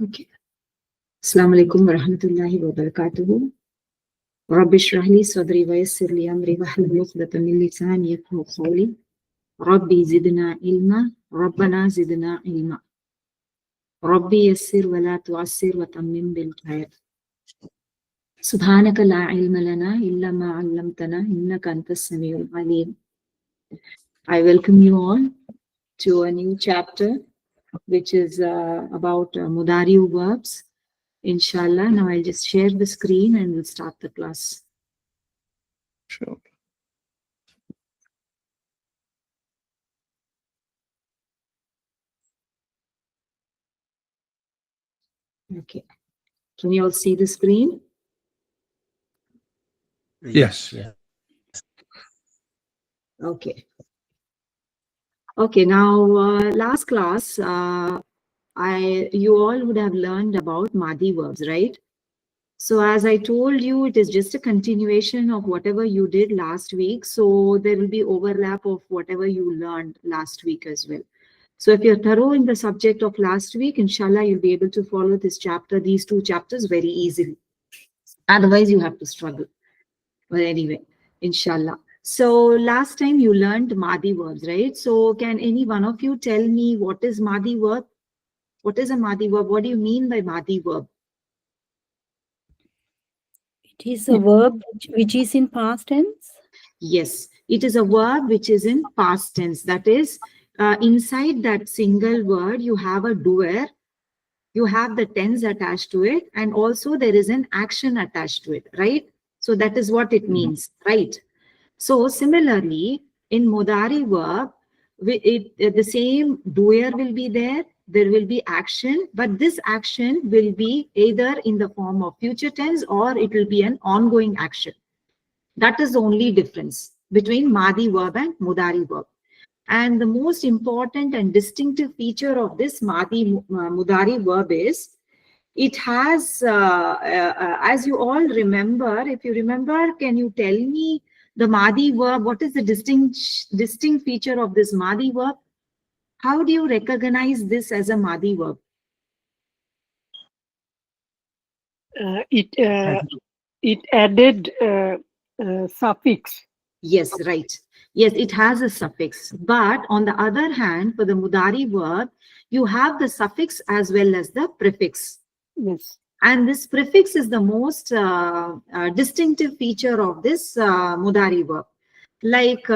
Okay. Assalamu alaikum wa rahmatullahi wa barakatuhu. Rabbi shrah li sadri wa yassir li amri wahlul 'uqdatan min lisani yafqahu qawli. Rabbi zidna ilma, Rabbana zidna ilma. Rabbi yassir wa la tu'assir wa tammim bil khair. Subhanaka la ilma lana illa ma 'allamtana innaka antas samiul alim. I welcome you all to a new chapter which is about Mudari verbs. Inshallah, now I'll just share the screen and we'll start the class. Sure. Okay. Can you all see the screen? Yes. Okay. Okay, now last class, you all would have learned about Madi verbs, right? So as I told you, it is just a continuation of whatever you did last week. So there will be overlap of whatever you learned last week as well. So if you're thorough in the subject of last week, inshallah, you'll be able to follow this chapter, these two chapters very easily. Otherwise, you have to struggle. But anyway, inshallah. So last time you learned Madi verbs, right? So can any one of you tell me what is Madi verb? What is a Madi verb? What do you mean by Madi verb? It is a verb which is in past tense. Yes, it is a verb which is in past tense. That is, inside that single word, you have a doer, you have the tense attached to it, and also there is an action attached to it, right? So that is what it means, right? So similarly, in Mudari verb, the same doer will be there will be action, but this action will be either in the form of future tense or it will be an ongoing action. That is the only difference between Madi verb and Mudari verb. And the most important and distinctive feature of this Mudari verb is it has, as you all remember, if you remember, can you tell me the Madi verb, what is the distinct feature of this Madi verb? How do you recognize this as a Madi verb? It added suffix. Yes, right. Yes, it has a suffix. But on the other hand, for the Mudari verb, you have the suffix as well as the prefix. Yes. And this prefix is the most distinctive feature of this Mudari verb. Like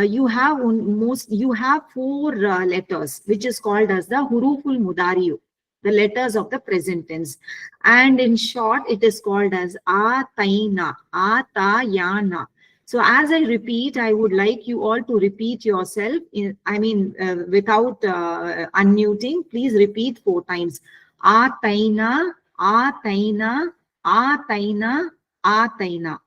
you have four letters, which is called as the Huruful Mudariyu, the letters of the present tense. And in short, it is called as Ataina, Atayana. So as I repeat, I would like you all to repeat yourself, without unmuting. Please repeat 4 times. Ataina, Ataina, Ataina, Ataina.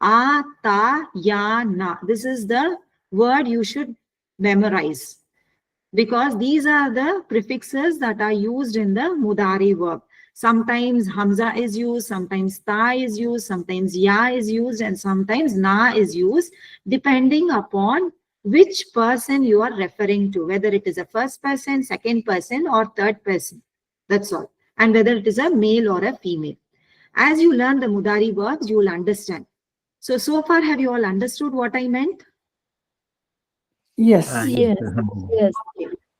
Atayana. This is the word you should memorize, because these are the prefixes that are used in the Mudari verb. Sometimes Hamza is used, sometimes Ta is used, sometimes Ya is used, and sometimes Na is used, depending upon which person you are referring to, whether it is a first person, second person, or third person. That's all. And whether it is a male or a female. As you learn the Mudari verbs, you will understand. So far, have you all understood what I meant? Yes. Yes. Yes.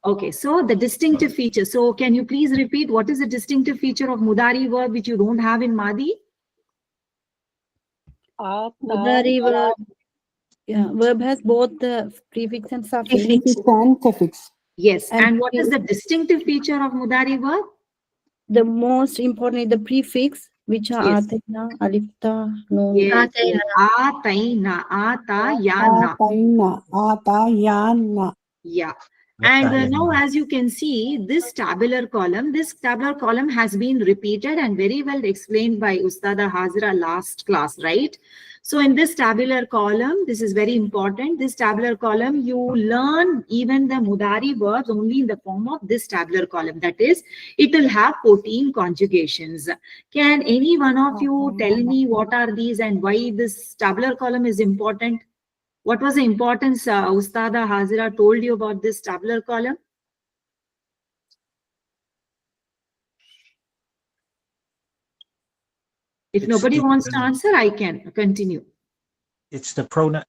Okay, so the distinctive feature. So can you please repeat what is the distinctive feature of Mudari verb which you don't have in Madi? Mudari verb. Yeah, verb has both the prefix and suffix. Yes, and And what is the distinctive feature of Mudari verb? The most important is the prefix, which are Yes. Atayna, Alifta, Nun. Yes, yes. Ataina, Atayana. Atayana. Yeah. And now, as you can see, this tabular column has been repeated and very well explained by Ustada Hazira last class, right? So in this tabular column, this is very important. This tabular column, you learn even the Mudari verbs only in the form of this tabular column. That is, it will have 14 conjugations. Can any one of you tell me what are these and why this tabular column is important? What was the importance Ustada Hazira told you about this tabular column? If It's nobody the, wants to answer, I can continue. It's the pronoun.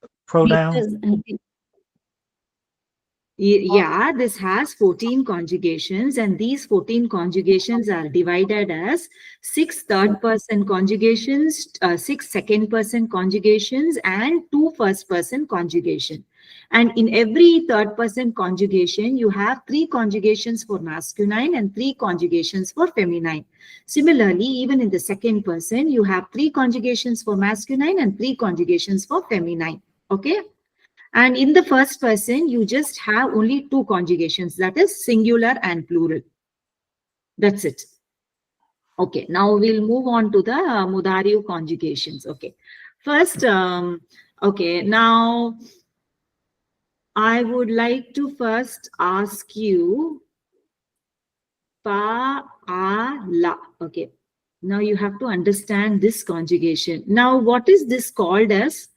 Yeah, this has 14 conjugations, and these 14 conjugations are divided as 6 third-person conjugations, 6 second-person conjugations, and 2 first-person conjugation. And in every third-person conjugation, you have 3 conjugations for masculine and 3 conjugations for feminine. Similarly, even in the second person, you have 3 conjugations for masculine and 3 conjugations for feminine. Okay? And in the first person, you just have only 2 conjugations, that is singular and plural. That's it. Okay, now we'll move on to the Mudari conjugations. Okay, first, okay, now I would like to first ask you, fa'ala. Okay, now you have to understand this conjugation. Now, what is this called as?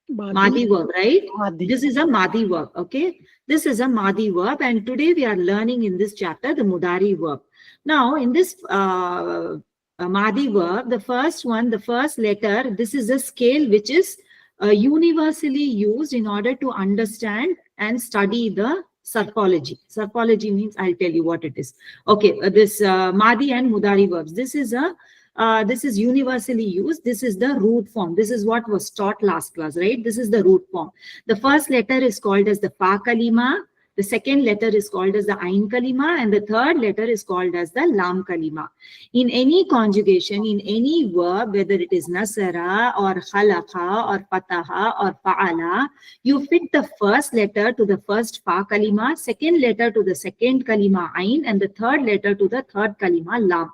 Madi verb, right? Madi. This is a Madi verb, okay? This is a Madi verb, and today we are learning in this chapter the Mudari verb. Now, in this Madi verb, the first one, the first letter, this is a scale which is universally used in order to understand and study the Surfology. Surfology means, I'll tell you what it is. Okay, this Madi and Mudari verbs. This is universally used. This is the root form. This is what was taught last class, right? This is the root form. The first letter is called as the Fa Kalima. The second letter is called as the Ain Kalima. And the third letter is called as the Lam Kalima. In any conjugation, in any verb, whether it is Nasara or Khalaqa or Fataha or Fa'ala, you fit the first letter to the first Fa Kalima, second letter to the second Kalima Ain, and the third letter to the third Kalima Lam.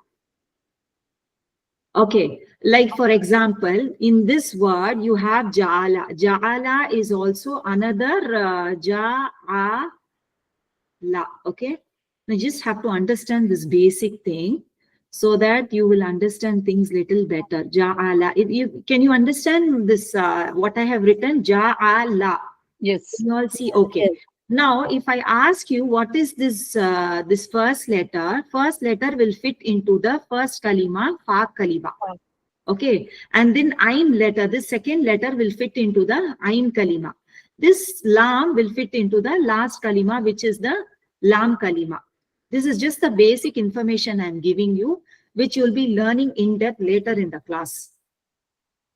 Okay, like for example, in this word, you have Ja'ala. Ja'ala is also another Ja'ala. Okay, you just have to understand this basic thing so that you will understand things little better. Ja'ala. Can you understand this, what I have written? Ja'ala. Yes. You all see? Okay. Yes. Now, if I ask you what is this this first letter will fit into the first kalima, Fa Kalima. Okay, and then Ain letter, this second letter will fit into the Ain Kalima. This Lam will fit into the last Kalima, which is the Lam Kalima. This is just the basic information I'm giving you, which you'll be learning in depth later in the class.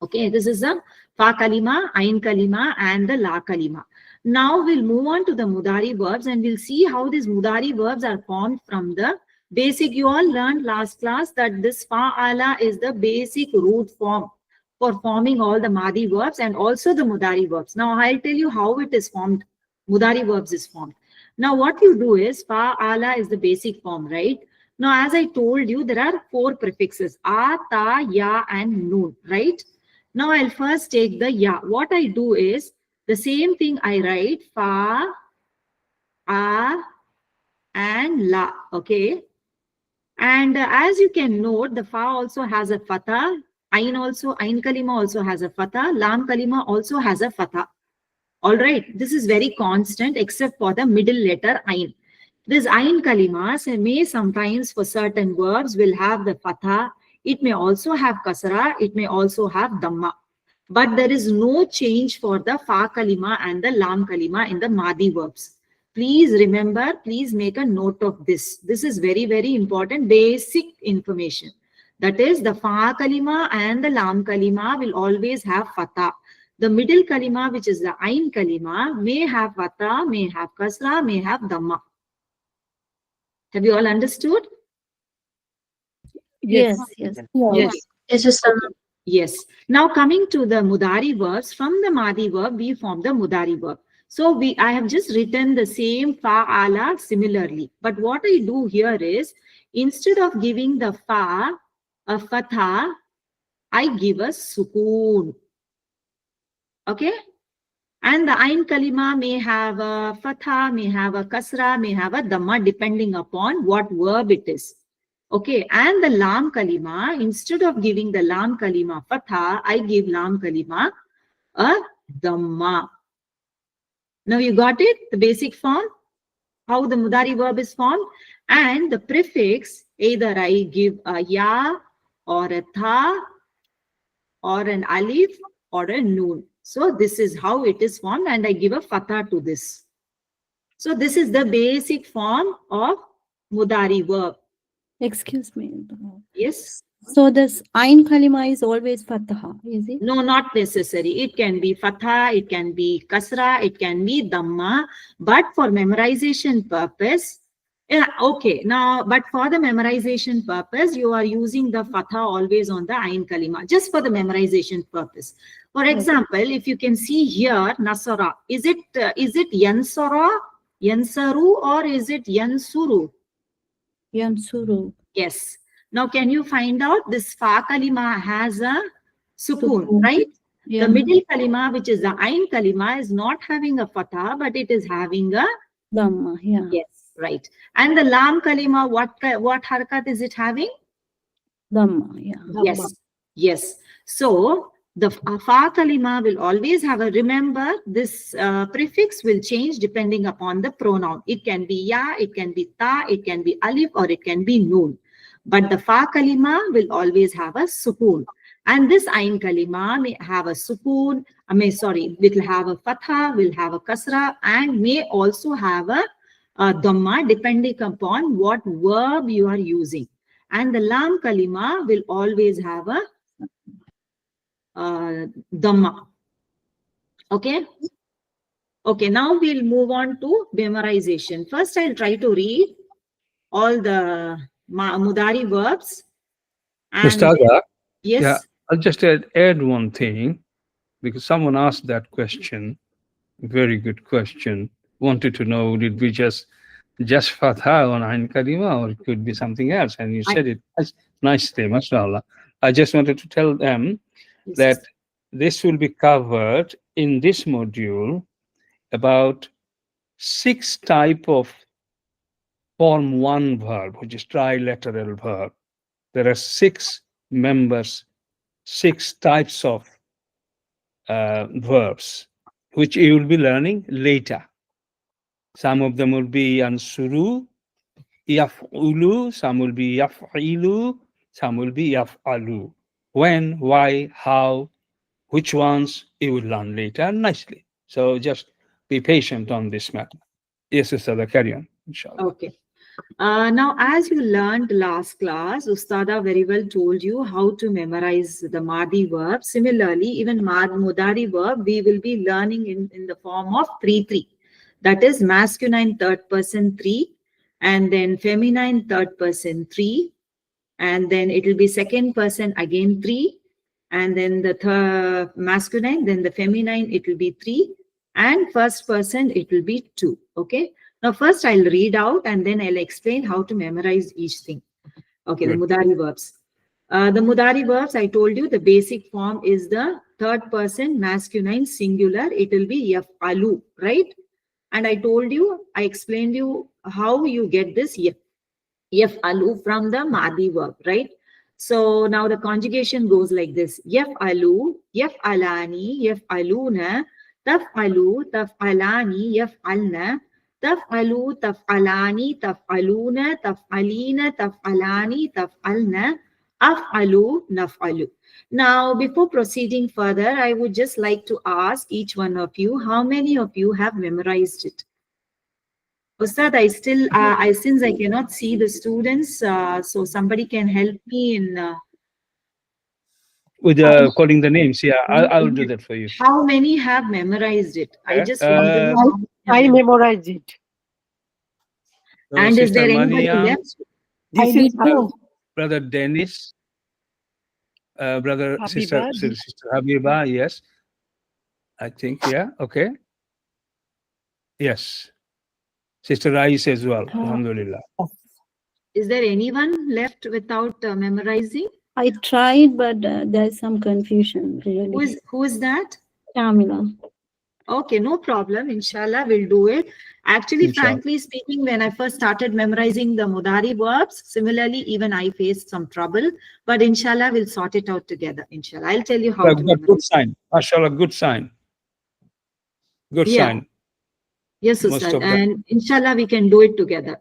Okay, this is the Fa Kalima, Ain Kalima, and the La Kalima. Now we'll move on to the Mudari verbs, and we'll see how these Mudari verbs are formed from the basic. You all learned last class that this Fa'ala is the basic root form for forming all the Madi verbs and also the Mudari verbs. Now I'll tell you how it is formed. Mudari verbs is formed. Now what you do is Fa'ala is the basic form, right? Now as I told you, there are 4 prefixes: A, Ta, Ya, and Noon, right? Now I'll first take the Ya. What I do is, the same thing I write Fa, A, and La, okay? And as you can note, the Fa also has a Fatha, Ain Kalima also has a Fatha, Lam Kalima also has a Fatha. All right, this is very constant except for the middle letter Ain. This Ain Kalimas may sometimes for certain verbs will have the Fatha. It may also have Kasra, it may also have Dhamma. But there is no change for the Fa Kalima and the Lam Kalima in the Madi verbs. Please remember, please make a note of this. This is very, very important basic information. That is, the Fa Kalima and the Lam Kalima will always have Fatha. The middle Kalima, which is the Ain Kalima, may have Fatha, may have Kasra, may have Dhamma. Have you all understood? Yes, yes. Yes. It's just Yes. Now coming to the Mudari verbs, from the Madi verb, we form the Mudari verb. So I have just written the same Fa'ala similarly. But what I do here is, instead of giving the Fa a Fatha, I give a Sukoon. Okay? And the Ain Kalima may have a Fatha, may have a Kasra, may have a Dhamma, depending upon what verb it is. Okay, and the Lam Kalima, instead of giving the Lam Kalima Fatha, I give Lam Kalima a Dhamma. Now you got it, the basic form? how the Mudari verb is formed. And the prefix, either I give a ya or a tha or an alif or a noon. So this is how it is formed, and I give a fatha to this. So this is the basic form of Mudari verb. Excuse me. Yes. So this Ain Kalima is always Fataha, is it? No, not necessary. It can be fatha, it can be kasra, it can be dhamma, but for memorization purpose, yeah, okay. Now, but for the memorization purpose, you are using the fatha always on the ain kalima, just for the memorization purpose. For example, if you can see here, nasara, is it yansara, yansaru, or is it yansuru? Yansuru. Yes. Now, can you find out this fa kalima has a sukun, Sukun. right? Yeah. The middle kalima, which is the ain kalima, is not having a fatha, but it is having a Dhamma, yeah. yes, right. And the lam kalima, what harakat is it having? Dhamma, yeah. Yes, yes. So the fa kalima will always have a, remember this prefix will change depending upon the pronoun. It can be ya, it can be ta, it can be alif, or it can be noon. But the fa kalima will always have a sukun. And this ain kalima may have a sukun, it will have a fatha, will have a kasra, and may also have a dhamma depending upon what verb you are using. And the lam kalima will always have a dhamma. Okay? Okay, now we'll move on to memorization. First, I'll try to read all the Mudari verbs. And Mustada, yes. yeah, I'll just add one thing, because someone asked that question. Very good question. Wanted to know, would it be just fatha on Ain Kalima, or it could be something else? And you said it nicely, mashallah. I just wanted to tell them that this will be covered in this module about 6 types of form 1 verb, which is trilateral verb. There are 6 members, 6 types of verbs, which you will be learning later. Some of them will be ansuru, yaf'ulu, some will be yaf'ilu, some will be yaf'alu. When, why, how, which ones you will learn later nicely. So just be patient on this matter. Yes, Ustada, carry on, inshallah. Okay. Now, as you learned last class, Ustada very well told you how to memorize the Madi verb. Similarly, even Mudari verb, we will be learning in the form of 3-3. That is masculine third person 3, and then feminine third person 3, and then it will be second person again 3, and then the third masculine, then the feminine, it will be 3, and first person, it will be 2. Okay. Now, first I'll read out and then I'll explain how to memorize each thing. Okay, Good. the Mudari verbs. The Mudari verbs, I told you the basic form is the third person masculine singular. It will be yaf'alu, right? And I told you, I explained you how you get this yaf'alu from the Madi verb, right? So now the conjugation goes like this. Yaf'alu, yaf'alani, yaf'aluna, taf'alu, taf'alani, yaf'alna, taf'alu, taf'alani, taf'aluna, taf'alina, taf'alani, taf'alna, af'alu, naf'alu. Now, before proceeding further, I would just like to ask each one of you, how many of you have memorized it? Ustad, since I cannot see the students, so somebody can help me in... With calling the names, yeah, I will do that for you. How many have memorized it? I just want to know. I memorize it. And is Sister there anybody Mariam, left? This I is did too. Brother Dennis, brother, Habiba. sister Habiba, yes. I think, yeah, okay. Yes. Sister Rais as well, alhamdulillah. Is there anyone left without memorizing? I tried, but there's some confusion, really. Who is that? Shamila. Okay, no problem. Inshallah, we'll do it. Actually, Inshallah. frankly speaking, when I first started memorizing the Mudari verbs, similarly, even I faced some trouble. But inshallah, we'll sort it out together. Inshallah, I'll tell you how to memorize. Good sign. MashaAllah, good sign. Good Yeah. sign. Yes, Most Ustad. of them. And inshallah, we can do it together.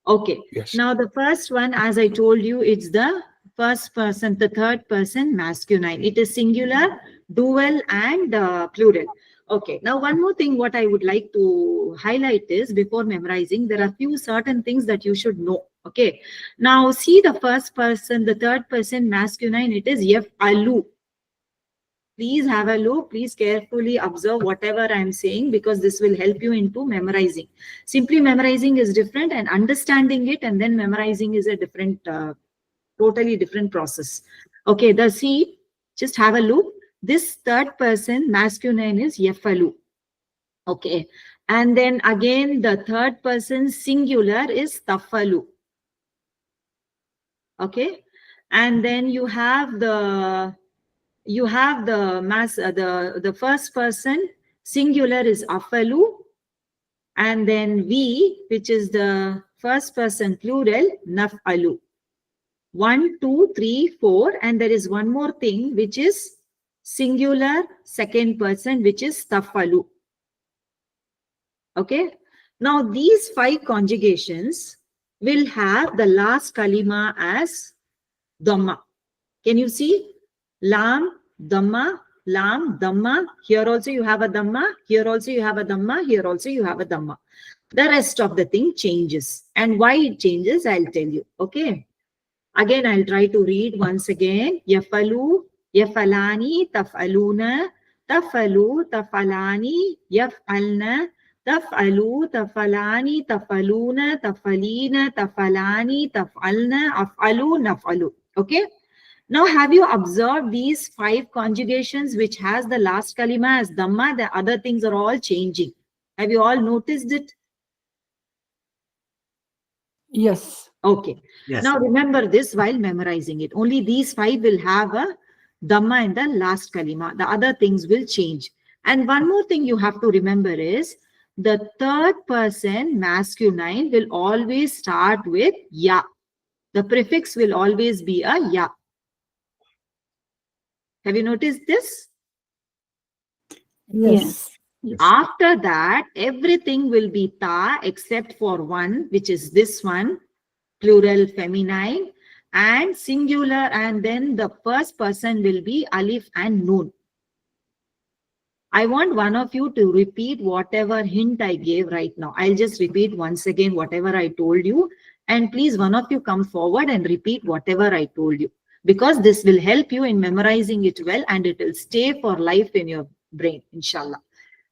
Okay. Yes. Now, the first one, as I told you, it's the first person, the third person masculine. It is singular, dual, and plural. Okay. Now, one more thing what I would like to highlight is, before memorizing, there are few certain things that you should know. Okay. Now, see the first person, the third person masculine, it is yaf'alu. Please have a look. Please carefully observe whatever I'm saying, because this will help you into memorizing. Simply memorizing is different, and understanding it and then memorizing is a different, totally different process. Okay, see, just have a look. This third person masculine is yafalu. Okay, and then again the third person singular is tafalu. Okay, and then you have the the first person singular is afalu, and then we, which is the first person plural, naf'alu. 1, 2, 3, 4, and there is one more thing which is singular second person, which is tafalu. Okay, now these 5 conjugations will have the last kalima as dhamma. Can you see? Lam, dhamma, lam, dhamma. Here also you have a dhamma. Here also you have a dhamma. Here also you have a dhamma. The rest of the thing changes. And why it changes, I'll tell you. Okay. Again, I'll try to read once again. Yafalu, yafalani, tafaluna, tafalu, tafalani, yafalna, tafalu, tafalani, tafaluna, tafalina, tafalani, tafalna, afalu, nafalu. Okay. Now, have you observed these 5 conjugations which has the last kalima as dhamma? The other things are all changing. Have you all noticed it? Yes. Okay. Yes. Now, remember this while memorizing it. Only these 5 will have a dhamma in the last kalima. The other things will change. And one more thing you have to remember is the third person masculine will always start with ya. The prefix will always be a ya. Have you noticed this? Yes. After that, everything will be ta except for one, which is this one, plural feminine, and singular, and then the first person will be alif and noon. I want one of you to repeat whatever hint I gave right now. I'll just repeat once again whatever I told you, and please one of you come forward and repeat whatever I told you, because this will help you in memorizing it well, and it will stay for life in your brain, inshallah.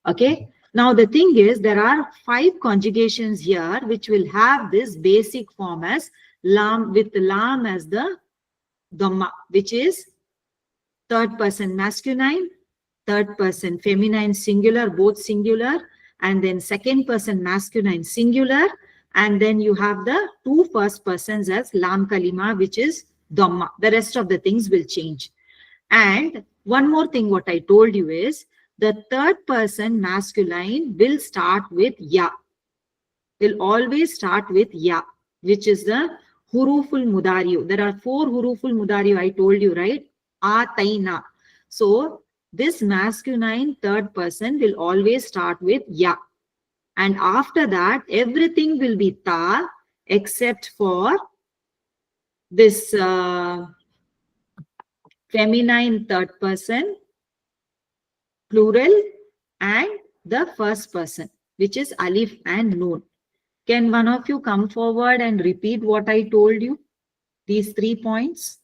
Okay. Now the thing is, there are 5 conjugations here which will have this basic form as lam, with lam as the dhamma, which is third person masculine, third person feminine singular, both singular, and then second person masculine singular, and then you have the 2 first persons as lam kalima, which is dhamma. The rest of the things will change. And one more thing what I told you is, the third person masculine will start with ya. Will always start with ya, which is the huruful mudari. There are 4 huruful mudari, I told you, right? Ataina. So this masculine third person will always start with ya. And after that, everything will be ta except for this feminine third person, plural, and the first person, which is alif and noon. Can one of you come forward and repeat what I told you? These 3 points.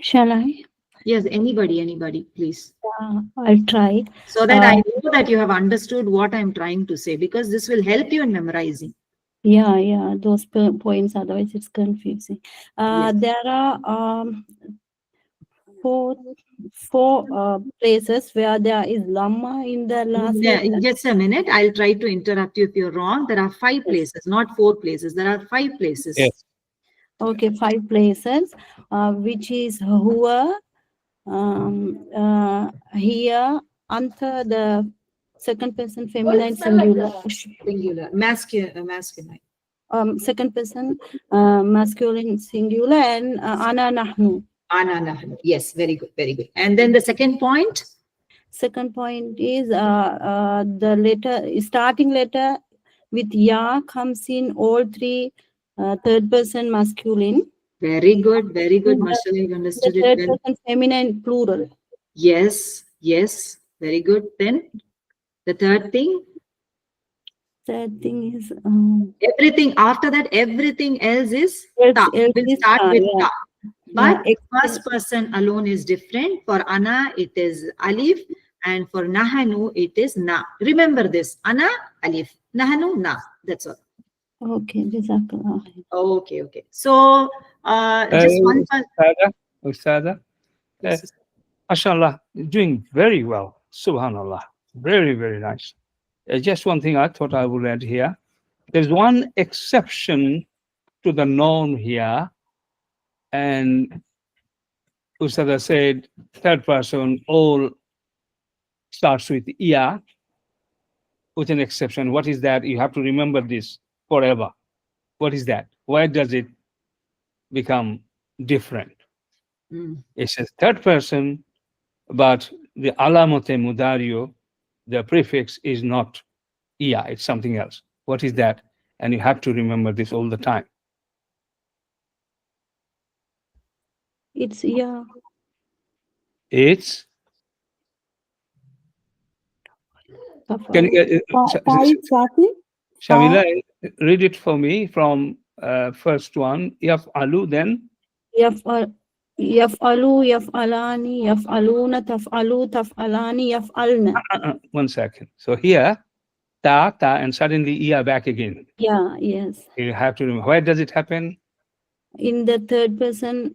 Shall I? Yes, anybody, please. I'll try. So that I know that you have understood what I'm trying to say, because this will help you in memorizing. Yeah, those points, otherwise it's confusing. Yes. There are four places where there is lamma in the last letter. Just a minute. I'll try to interrupt you if you're wrong. There are 5 places, not 4 places. There are 5 places. Yes. Okay, 5 places, which is huwa, here, anta, the second person feminine singular. Singular. Masculine. Second person masculine singular, and ana nahnu. Ana nahnu. Yes, very good, very good. And then the second point? Second point is the letter, starting letter with ya comes in all three third person masculine. Very good, very good. The- Mashallah, you The understood it third well. person feminine plural. Yes, yes, very good. Then the third thing, Third thing is everything after that, everything else is else ta. We'll is start ta, with yeah. ta. But Yeah, first person alone is different. For ana, it is alif, and for nahanu, it is na. Remember this: ana, alif, nahanu, na. That's all. Okay, Jazakallah. Okay, okay. So, just one. Ustada, Ustada, Yes. mashallah, doing very well. Subhanallah. Very, very nice. Just one thing I thought I would add here. There's one exception to the norm here. And Ustada said, third person all starts with iya, with an exception. What is that? You have to remember this forever. What is that? Why does it become different? Mm. It says third person, but the alamote mudario, the prefix is not iya, it's something else. What is that? And you have to remember this all the time. It's yeah. It's can Shamila read it for me from first one. Yaf'alu, then Yaf'alu, yaf'alani, yaf'aluna, taf'alu, taf'alani, yaf'alna. 1 second. So here ta and suddenly iya back again. Yeah, yes. You have to remember. Where does it happen? In the third person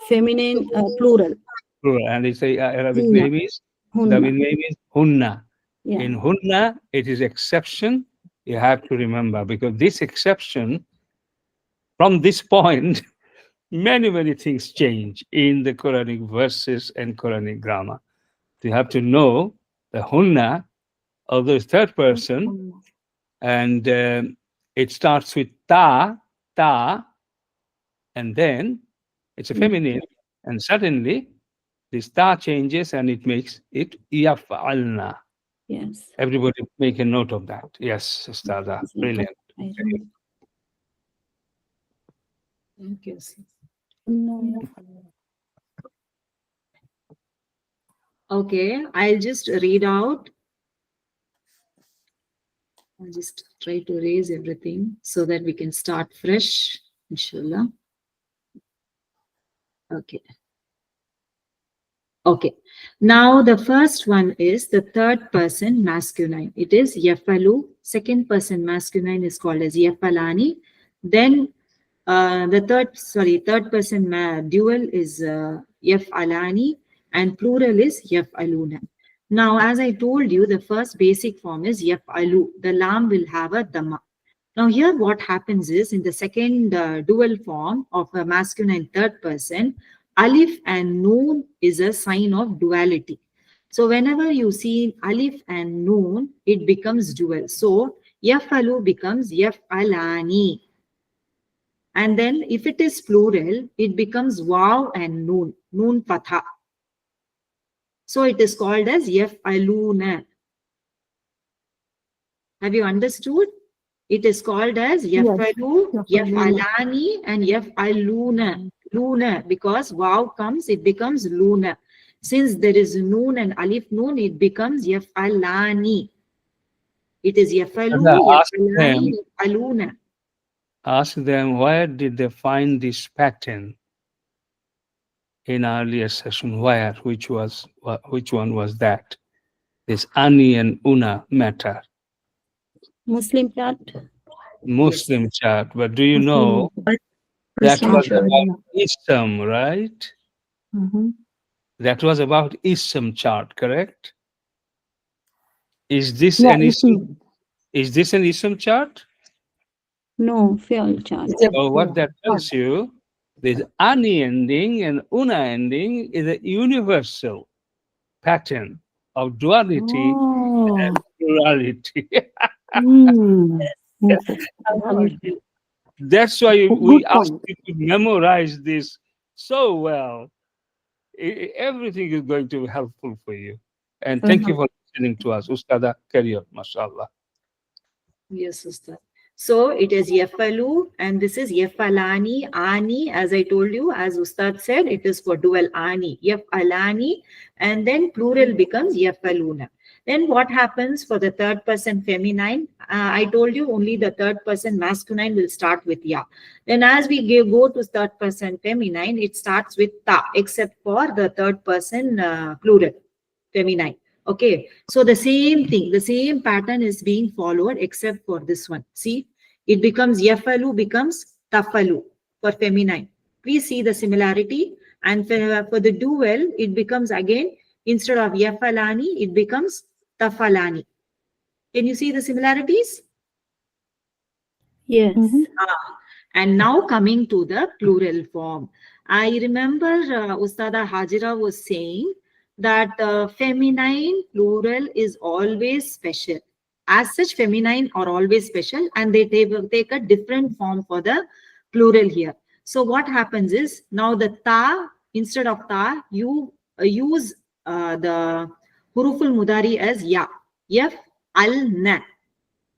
feminine plural. Plural. And it's a Arabic Hunna. name is Hunna. Arabic name is hunna. Yeah. In hunna, it is exception. You have to remember, because this exception, from this point, many things change in the Quranic verses and Quranic grammar. So you have to know the hunna of the third person, and it starts with ta, and then it's a feminine, and suddenly this ta changes and it makes it yaf'alna. Yes. Everybody make a note of that. Yes, Ustada. Brilliant. I remember. Thank you. No. Okay, I'll just read out. I'll just try to erase everything so that we can start fresh, inshallah. Okay. Okay. Now the first one is the third person masculine. It is yafalu. Second person masculine is called as yafalani. Then the third person dual is yafalani, and plural is yafaluna. Now, as I told you, the first basic form is yafalu. The lam will have a dhamma. Now here what happens is, in the second dual form of a masculine third person, alif and noon is a sign of duality. So whenever you see alif and noon, it becomes dual. So yafalu becomes yafalani. And then if it is plural, it becomes waw and noon fatha. So it is called as yafaluna. Have you understood? It is called as yafalu, yafalani, and yafaluna. Luna, because waw comes, it becomes luna. Since there is noon and alif noon, it becomes yafalani. It is yafalu, yafalani, yafaluna. Ask them, where did they find this pattern in earlier session? Where? Which one was that? This ani and una matter. Muslim chart. Muslim chart. But do you know that was about Islam, right? That was about Islam chart, correct? Is this an Islam? Is this an Islam chart? No, field chart. So what that tells you, this ani ending and una ending is a universal pattern of duality and plurality. That's why we ask you to memorize this so well. everything is going to be helpful for you. And thank you for listening to us. Ustada, carry on, mashallah. Yes, Ustad. So it is yafalu, and this is yafalani, ani, as I told you, as Ustad said, it is for dual ani, yafalani, and then plural becomes yafaluna. Then what happens for the third person feminine? I told you only the third person masculine will start with ya. Then as we go to third person feminine, it starts with ta, except for the third person plural feminine. Okay, so the same thing, the same pattern is being followed except for this one. See, it becomes yafalu becomes tafalu for feminine. Please see the similarity. And for the dual, it becomes again, instead of yafalani, it becomes tafalani. Can you see the similarities? Yes. And now coming to the plural form. I remember Ustada Hajira was saying that feminine plural is always special. As such, feminine are always special, and they take a different form for the plural here. So what happens is, now the ta, instead of ta, you use the huruful mudari as ya, yaf, al, na.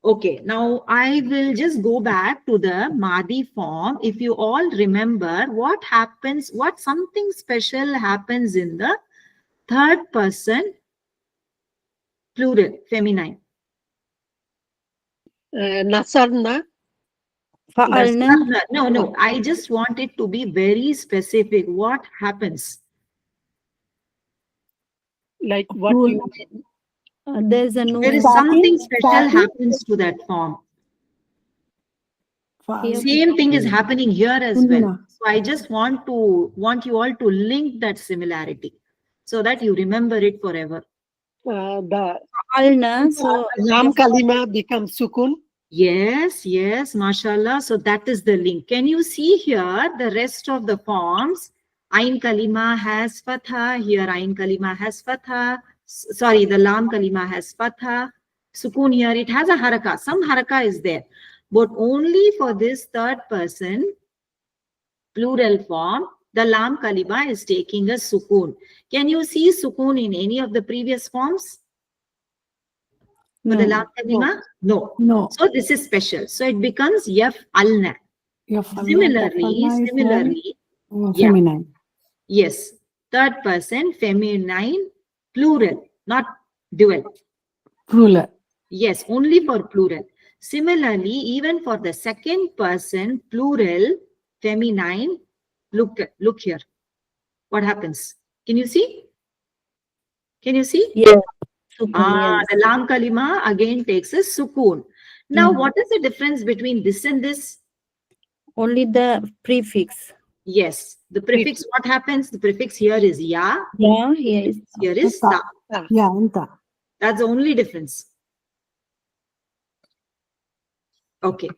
Okay, now I will just go back to the Madi form. If you all remember what happens, what something special happens in the third person plural feminine. Nasarna. Fa'alna. No, I just want it to be very specific. What happens? Like what you mean? There's a There is noon. something special happens to that form. Here. Same thing is happening here as well. So I just want you all to link that similarity so that you remember it forever. The Fa'alna. So lam kalima becomes sukun. Yes, mashallah. So that is the link. Can you see here the rest of the forms? Ain kalima has fatha. Here Ain kalima has fatha. Sorry, the lam kalima has fatha. Sukun here, it has a haraka. Some haraka is there. But only for this third person plural form, the lam kalima is taking a sukun. Can you see sukun in any of the previous forms? For the lam kalima? No. So this is special. So it becomes yaf alna. Similarly, feminine. Yes, third person feminine plural, not dual. Plural. Yes, only for plural. Similarly, even for the second person plural feminine, look here. What happens? Can you see? Can you see? yes. Sukun, yes. The lam kalima again takes a sukun. Now, what is the difference between this and this? Only the prefix. Yes, the prefix, what happens? The prefix here is ya, Yeah, here is ta. Yeah, anta. That's the only difference. Okay.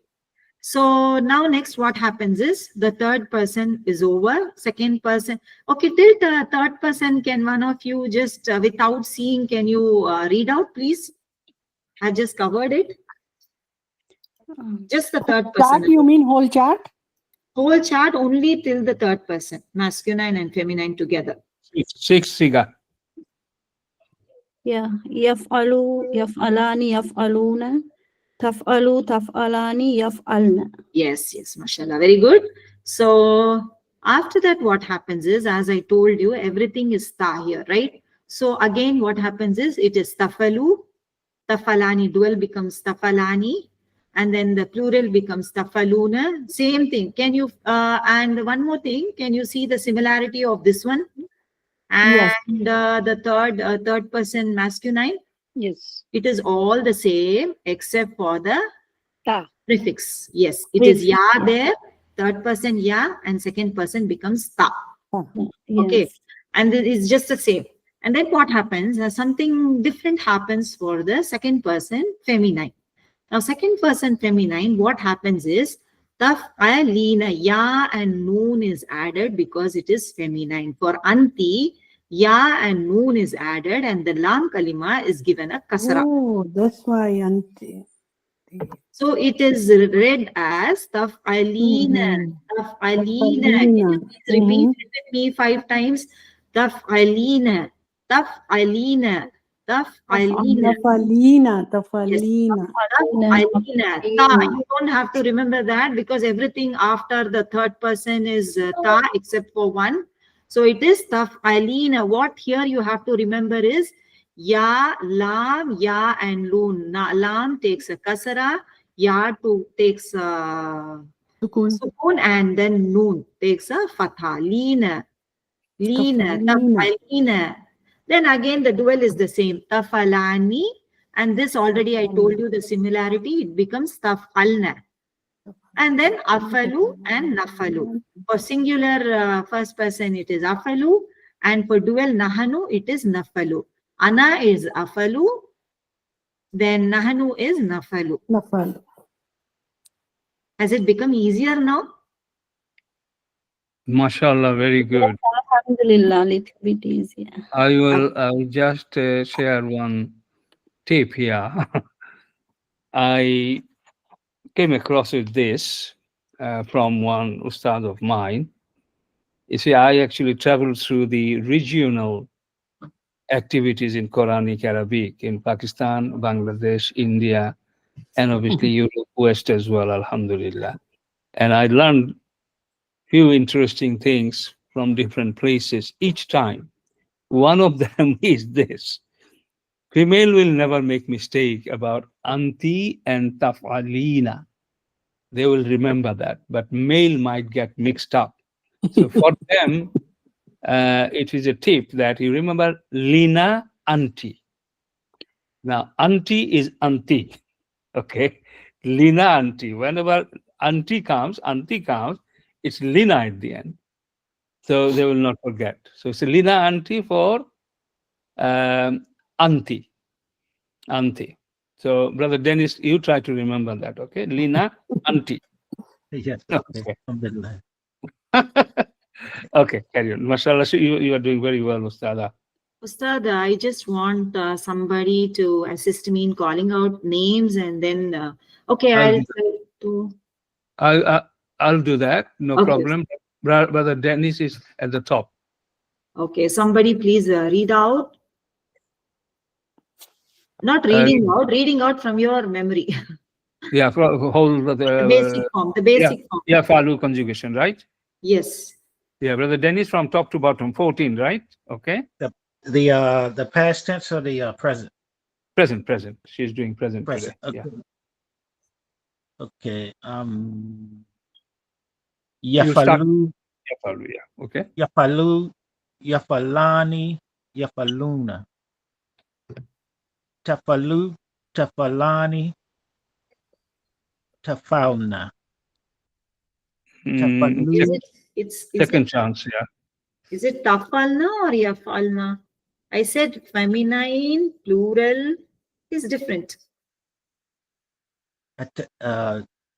So now next what happens is the third person is over, second person. Okay, till the third person, can one of you just without seeing, can you read out please? I just covered it. Just the third person. Chart, you mean whole chart? Whole chart only till the third person, masculine and feminine together. Six siga. Yeah. Yaf'alu, yaf'alani, yaf'aluna. Taf'alu, taf'alani, yaf'alna. Yes, mashallah. Very good. So after that, what happens is, as I told you, everything is ta here, right? So again, what happens is it is tafalu, tafalani, dual becomes tafalani, and then the plural becomes tafaluna. Same thing. Can you, and one more thing, can you see the similarity of this one? And the third person masculine? Yes. It is all the same except for the Ta. prefix. Yes, it is ya there, third person ya, and second person becomes ta. Yes. Okay, and it is just the same. And then what happens? Something different happens for the second person feminine. Now, second person feminine, what happens is taf'alina, ya and noon is added because it is feminine. For anti, ya and noon is added, and the lam kalima is given a kasra. Oh, that's why auntie. So it is read as taf'alina, taf'alina. Can you please repeat it with me 5 times? Taf'alina, taf'alina, taf'alina. Tafalina, tafalina. Taf'alina. Ta. You don't have to remember that because everything after the third person is ta except for one. So it is taf'alina. What here you have to remember is ya, lam, ya, and loon. Lam takes a kasara, ya takes a Sukun. sukun, and then noon takes a fatha. Lina, lina, Tafalina. tafalina. Then again the dual is the same. Tafalani, and this already I told you the similarity. It becomes tafalna. And then afalu and nafalu. For singular first person it is afalu, and for dual nahanu it is nafalu. Ana is afalu, then nahanu is nafalu. Nafal. Has it become easier now? Mashallah, very good. Alhamdulillah, little bit easier. I will just share one tip here. I came across with this from one ustad of mine. You see, I actually traveled through the regional activities in Quranic Arabic in Pakistan, Bangladesh, India, and obviously Europe West as well, alhamdulillah. And I learned few interesting things from different places each time. One of them is this. Female will never make mistake about anti and taf'alina. They will remember that, but male might get mixed up. So for them, it is a tip that you remember lina anti. Now, anti is anti, okay? Lina anti. Whenever anti comes, it's lina at the end. So they will not forget. So it's a lina anti for anti. Anti. So, Brother Dennis, you try to remember that, okay? Lina anti. Yes. Okay. Alhamdulillah. Okay, carry on. Mashallah, so you are doing very well, Mustada. Ustad, I just want somebody to assist me in calling out names, and then okay, I'll I'll do try to. I'll do that, no Okay. problem. Brother Dennis is at the top. Okay, somebody please read out. Not reading out, reading out from your memory. Yeah, for whole The basic form, the basic form. yeah, Falu conjugation, right? Yes. Yeah, Brother Dennis from top to bottom, 14, right? Okay. The past tense or the present? Present. She's doing present today. Present. Okay. Yeah. Okay. You start. Yafalu, Yeah, Falu, yeah. Okay. yafalu, yafalani, yafaluna. Tafalu, tafalani, tafalna. Mm, Is Tafalu, it's second chance, yeah. Is it tafalna or yafalna? I said feminine, plural is different.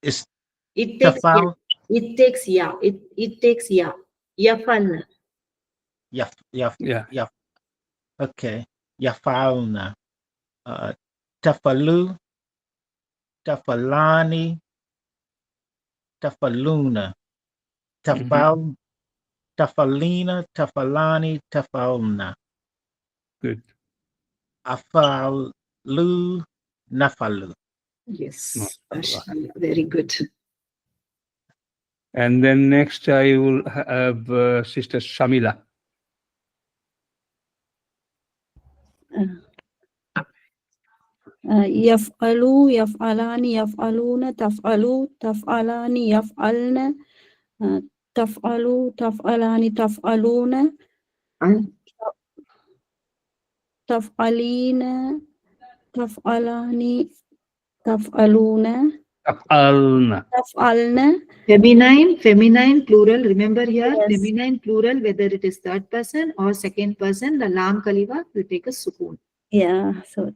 is It takes ya. tafal, It takes ya. It takes ya. Yafalna. Yeah. Okay. Yafalna. Tafalu, tafalani, tafaluna. Tafal, tafalina, tafalani, tafalna. Good. Afalu, nafalu. Yes. Mashallah. Very good. And then next I will have Sister Shamila. Yaf'alu, yaf'alani, yaf'aluna, taf'alu, taf'alani, yaf'alna, taf'alu, taf'alani, taf'aluna, taf'alina, taf'alani, taf'aluna, Taf'alna. taf'alna. Feminine, plural. Remember here, Yes. feminine, plural, whether it is third person or second person, the lam kaliva will take a sukun. Yeah, so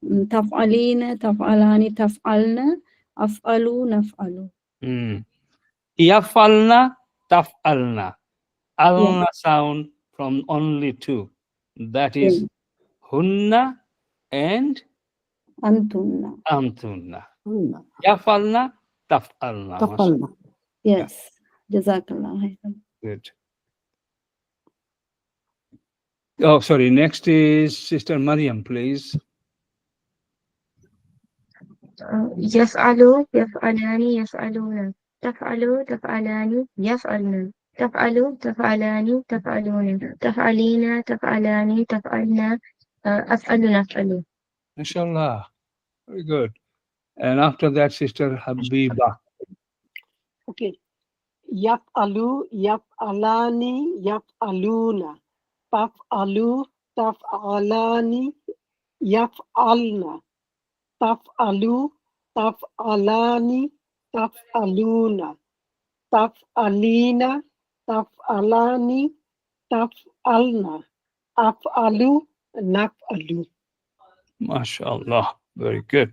taf'alina, taf'alani, taf'alna, af'alu, naf'alu. Yafalna, taf'alna. Alna Yeah. sound from only two. That is hunna and Antunna. antunna. Yafalna, taf'alna. Tafalna. Yes. Jazakallah khairan. Good. Oh, sorry. Next is Sister Mariam, please. يفعل يفعلان يفعلون تفعل تفعلان يفعلن تفعل تفعلان تفعلون تفعلين تفعلان تفعلن أفعل نفعل. Inshallah. Very good. And after that, Sister Habiba. Okay. Yaf'alu, yaf'alani, yaf'aluna. Taf'alu, taf'alani, yaf'alna. Taf'alu, taf'alani, taf'aluna. Taf'alina, taf'alani, taf'alna. Af'alu, naf'alu. MashaAllah. Very good.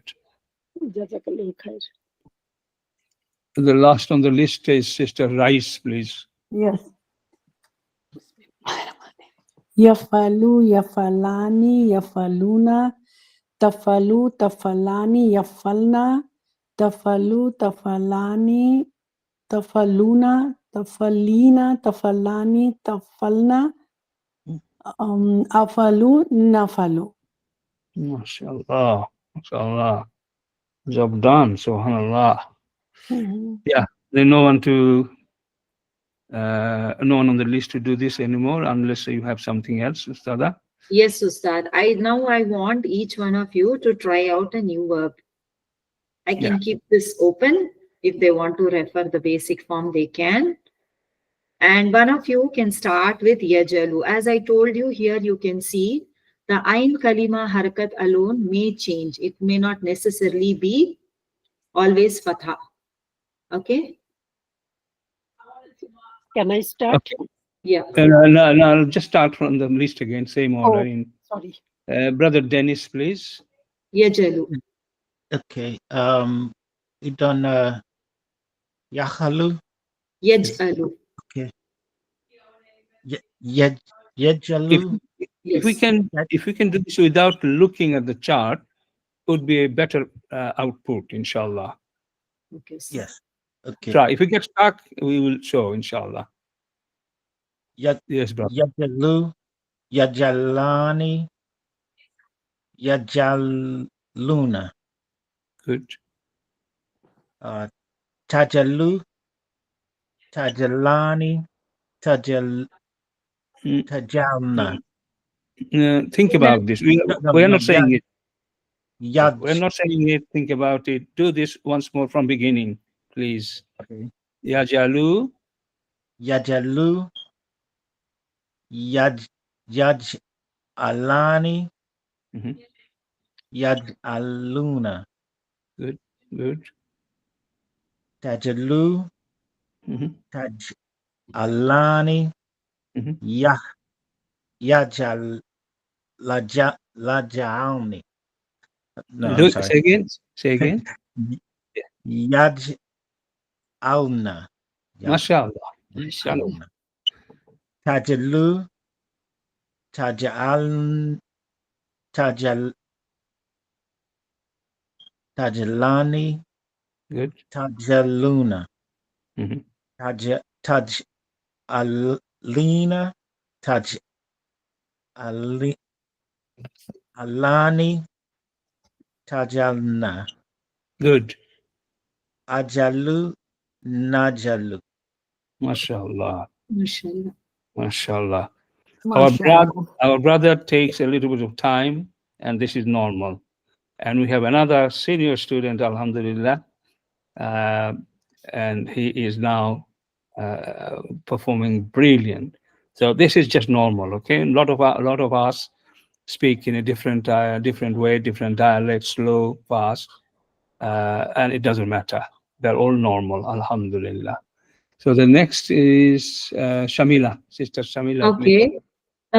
Jazakallah khair. The last on the list is Sister Rice, please. Yes. Yafalu, yafalani, yafaluna. Tafalu, tafalani, yafalna. Tafalu, tafalani, tafaluna. Tafalina, tafalani, tafalna. Afalu, nafalu. MashaAllah. MashaAllah. Job done. Subhanallah. Yeah. There's no one on the list to do this anymore unless you have something else, Ustada. Yes, Ustad. I want each one of you to try out a new verb. I can keep this open. If they want to refer the basic form, they can. And one of you can start with yajalu. As I told you, here you can see the ain kalima harakat alone may change. It may not necessarily be always fatha. Okay? Can I start? Okay. Yeah. No, I'll just start from the list again, same order. Sorry. Brother Dennis, please. Yajalu. Okay. You done Yahalu. Yajalu. Okay. Yajalu. If we can do this without looking at the chart, would be a better output, inshallah. Okay. So Yes. Okay. Try. If we get stuck, we will show, inshallah. Yes, brother. Yajalu. Yajalani. Yajaluna. Good. Tajalu. Tajalani. Tajalna. Think about this. We are not saying it. Yaj. We're not saying it. Think about it. Do this once more from beginning, please. Okay. Yajalu. Yajalu. Yaj alani. Mhm. Yaj aluna. Good. Good. Tajalu. Mhm. Taj alani. Mhm. Yajal lajalni. No, I'm sorry. Say again. Say again. Yaj alna. MashaAllah. MashaAllah. Tajalu. Tajalani. Good. Tajaluna. Mhm. Taj alina. Taj alani. Tajalna. Good. Ajalu. Najalu. MashaAllah. mashallah. MashaAllah. MashaAllah. Our brother takes a little bit of time, and this is normal. And we have another senior student, alhamdulillah, and he is now performing brilliant. So this is just normal, okay? A lot of us speak in a different way, different dialect, slow, fast, and it doesn't matter. They're all normal, alhamdulillah. So the next is Shamila, Sister Shamila. please. Okay.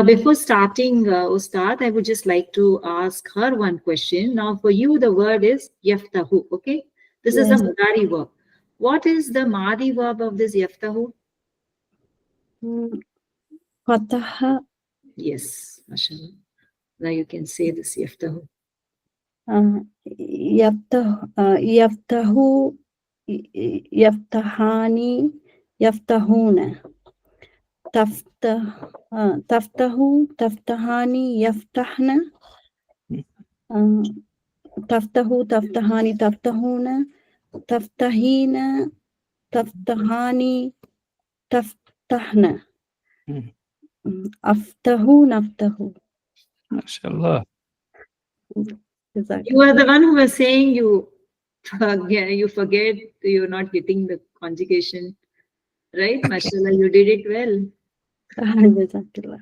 Before starting, Ustad, I would just like to ask her one question. Now, for you, the word is yaftahu. Okay, this is a Mudari verb. What is the Madi verb of this yaftahu? Fataha. Yes, mashallah. Now you can say this yaftahu. Yaftahu, yaftahani, yaftahuna. Taftahu, taftahani, yaftahna. Taftahu, taftahani, taftahuna. Taftahina, taftahani, taftahna. Hmm. Aftahu, naftahu. MashaAllah. You are the one who was saying you forget, you're not getting the conjugation, right? Mashallah, you did it well. Jazakallah.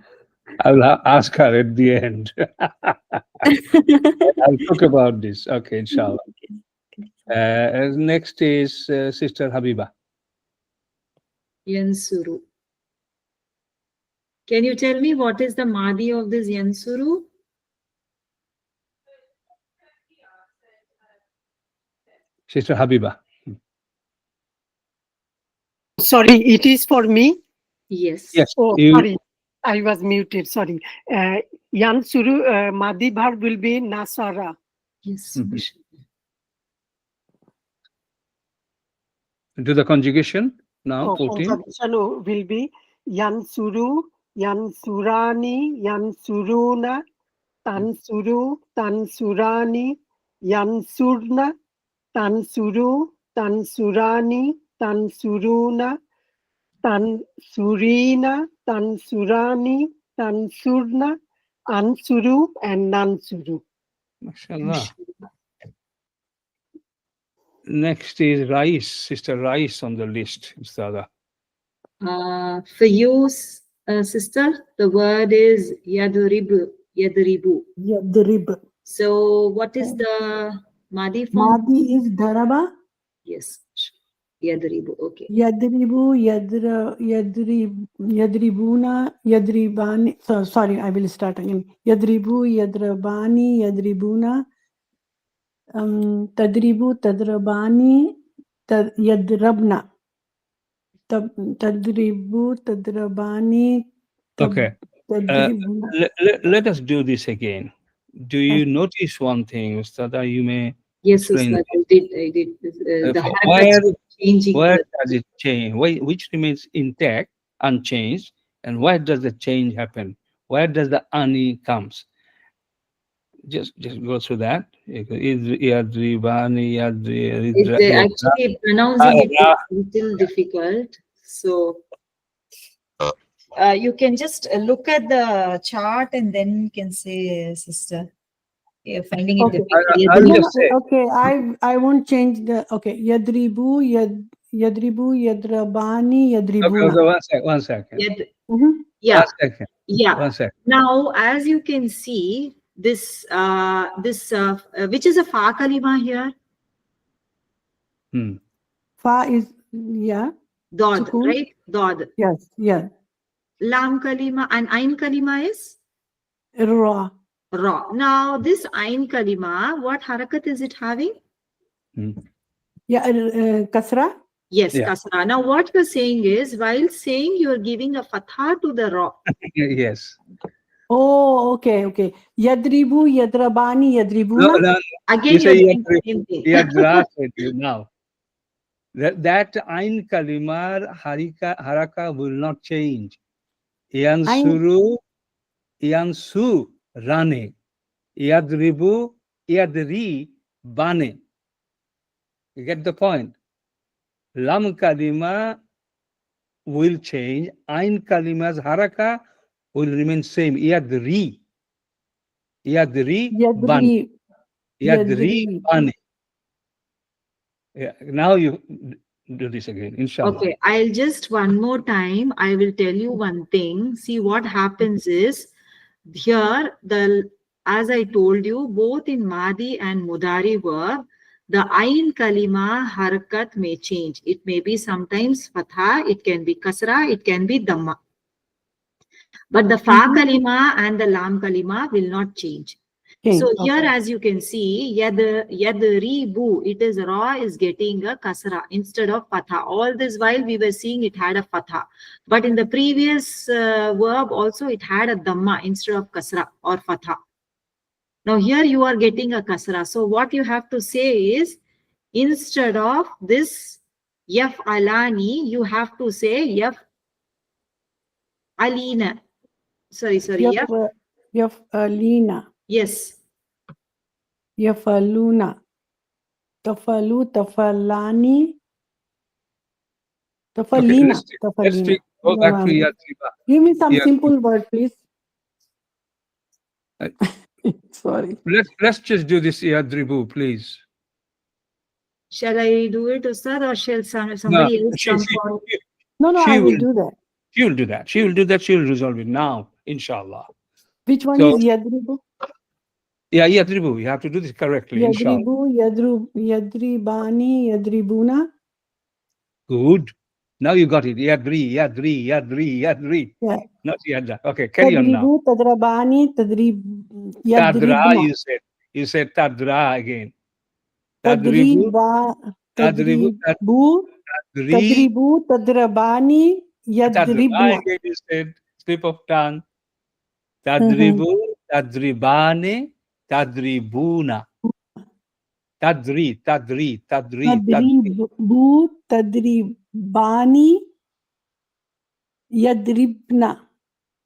I'll ask her at the end. I'll talk about this. Okay, inshallah. Next is Sister Habiba. Yansuru. Can you tell me what is the Madi of this Yansuru? Sister Habiba. Sorry, it is for me. Yes. Yes. Oh, you- sorry. I was muted. Sorry. Yansuru, Madi verb will be Nasara. Yes. Mhm. Do the conjugation now. Oh, 14. conjugation will be Yansuru, Yansurani, Yansuruna, Tansuru, Tansurani, Yansurna, Tansuru, Tansurani, Tansuruna, Tansurina, Tansurani, Tansurna, Ansuru, and Nansuru. MashaAllah. Next is Rais, Sister Rais on the list, Ustada. For you, sister, the word is Yadribu. Yadribu. Yadrib. So what is the Madi form? Madi is daraba. Yes. Yadribu. Okay. Yadribu, yadribuna, yadribani. So, sorry, I will start again. Yadribu, yadrabani, yadribuna. Tadribu, tadrabani, yadrabna. Tadribu, tadrabani. Okay. Tadribuna. Let us do this again. Do you notice one thing, Ustada? You may Yes, explain. sister. I did. The Where, harakats changing. where does it change? Which remains intact, unchanged, and where does the change happen? Where does the ani comes? Just go through that. Yadribani, Actually, pronouncing it is a little difficult. So you can just look at the chart and then you can say, sister, you're finding it Okay. difficult. I'll No, just say. okay, I won't change the. Okay, yadribu, yadribu, yadrabani, yadribuna. Okay, one second. Yeah. One second. Yeah. One second. Now, as you can see, this which is a fa kalima here? Fa is, yeah. Dod, Sukun. right? Dod. Yes, yeah. Lam kalima and ain kalima is Ra. ra. Now, this ain kalima, what harakat is it having? Yeah, kasra. Yes, Yeah. kasra. Now, what you're saying is, while saying you're giving a fatha to the ra. Yes. Oh, okay. Yadribu, yadrabani, yadribuna. No, Again, you say you're doing the same thing. Yadra said you now. That ain kalimar haraka will not change. Yansuru, yansu, rane. Yadribu, yadri, bane. You get the point? Lam kalima will change. Ain kalima's haraka will remain same. Yadri. Yadri, bane. Yadri, bane. Yeah, now you do this again, inshallah. Okay, I'll just one more time, I will tell you one thing. See, what happens is here, as I told you, both in Madi and Mudari verb, the ayn kalima harakat may change. It may be sometimes fatha, it can be kasra, it can be dhamma. But the fa kalima and the lam kalima will not change. So here, as you can see, yadribu, it is ra is getting a kasra instead of fatha. All this while we were seeing it had a fatha. But in the previous verb also it had a dhamma instead of kasra or fatha. Now here you are getting a kasra. So what you have to say is, instead of this yaf'alani, you have to say Alina. Sorry, yeah. Yaf'alina. Yes. Yaf'aluna. Tafalu, tafalani. Okay, Tafalina. let's Tafalina. go back to Yadriba. Give me some Yeah. simple word, please. Uh, Sorry. Let's just do this Yadribu, please. Shall I do it, Ustad, or shall somebody else come forward? No, she I will will do that. She will do that. She will do that. She will resolve it now, inshallah. Which one So- is Yadribu? Yeah, Yadribu. You have to do this correctly, inshallah. Yadribu, Yadribani, Yadribuna. Good. Now you got it. Yadri. Yeah. Not Yadra. Okay, carry on now. Tadribu, Tadrabani, Tadra, Yadribna. you said Tadra again. Tadribu, Tadribu, Tadribu, Tadrabani, Tadra Yadribna. again, you said, slip of tongue. Tadribu, Tadribane, Tadribuna. Tadri. Tadribu, Tadribani, Yadribna.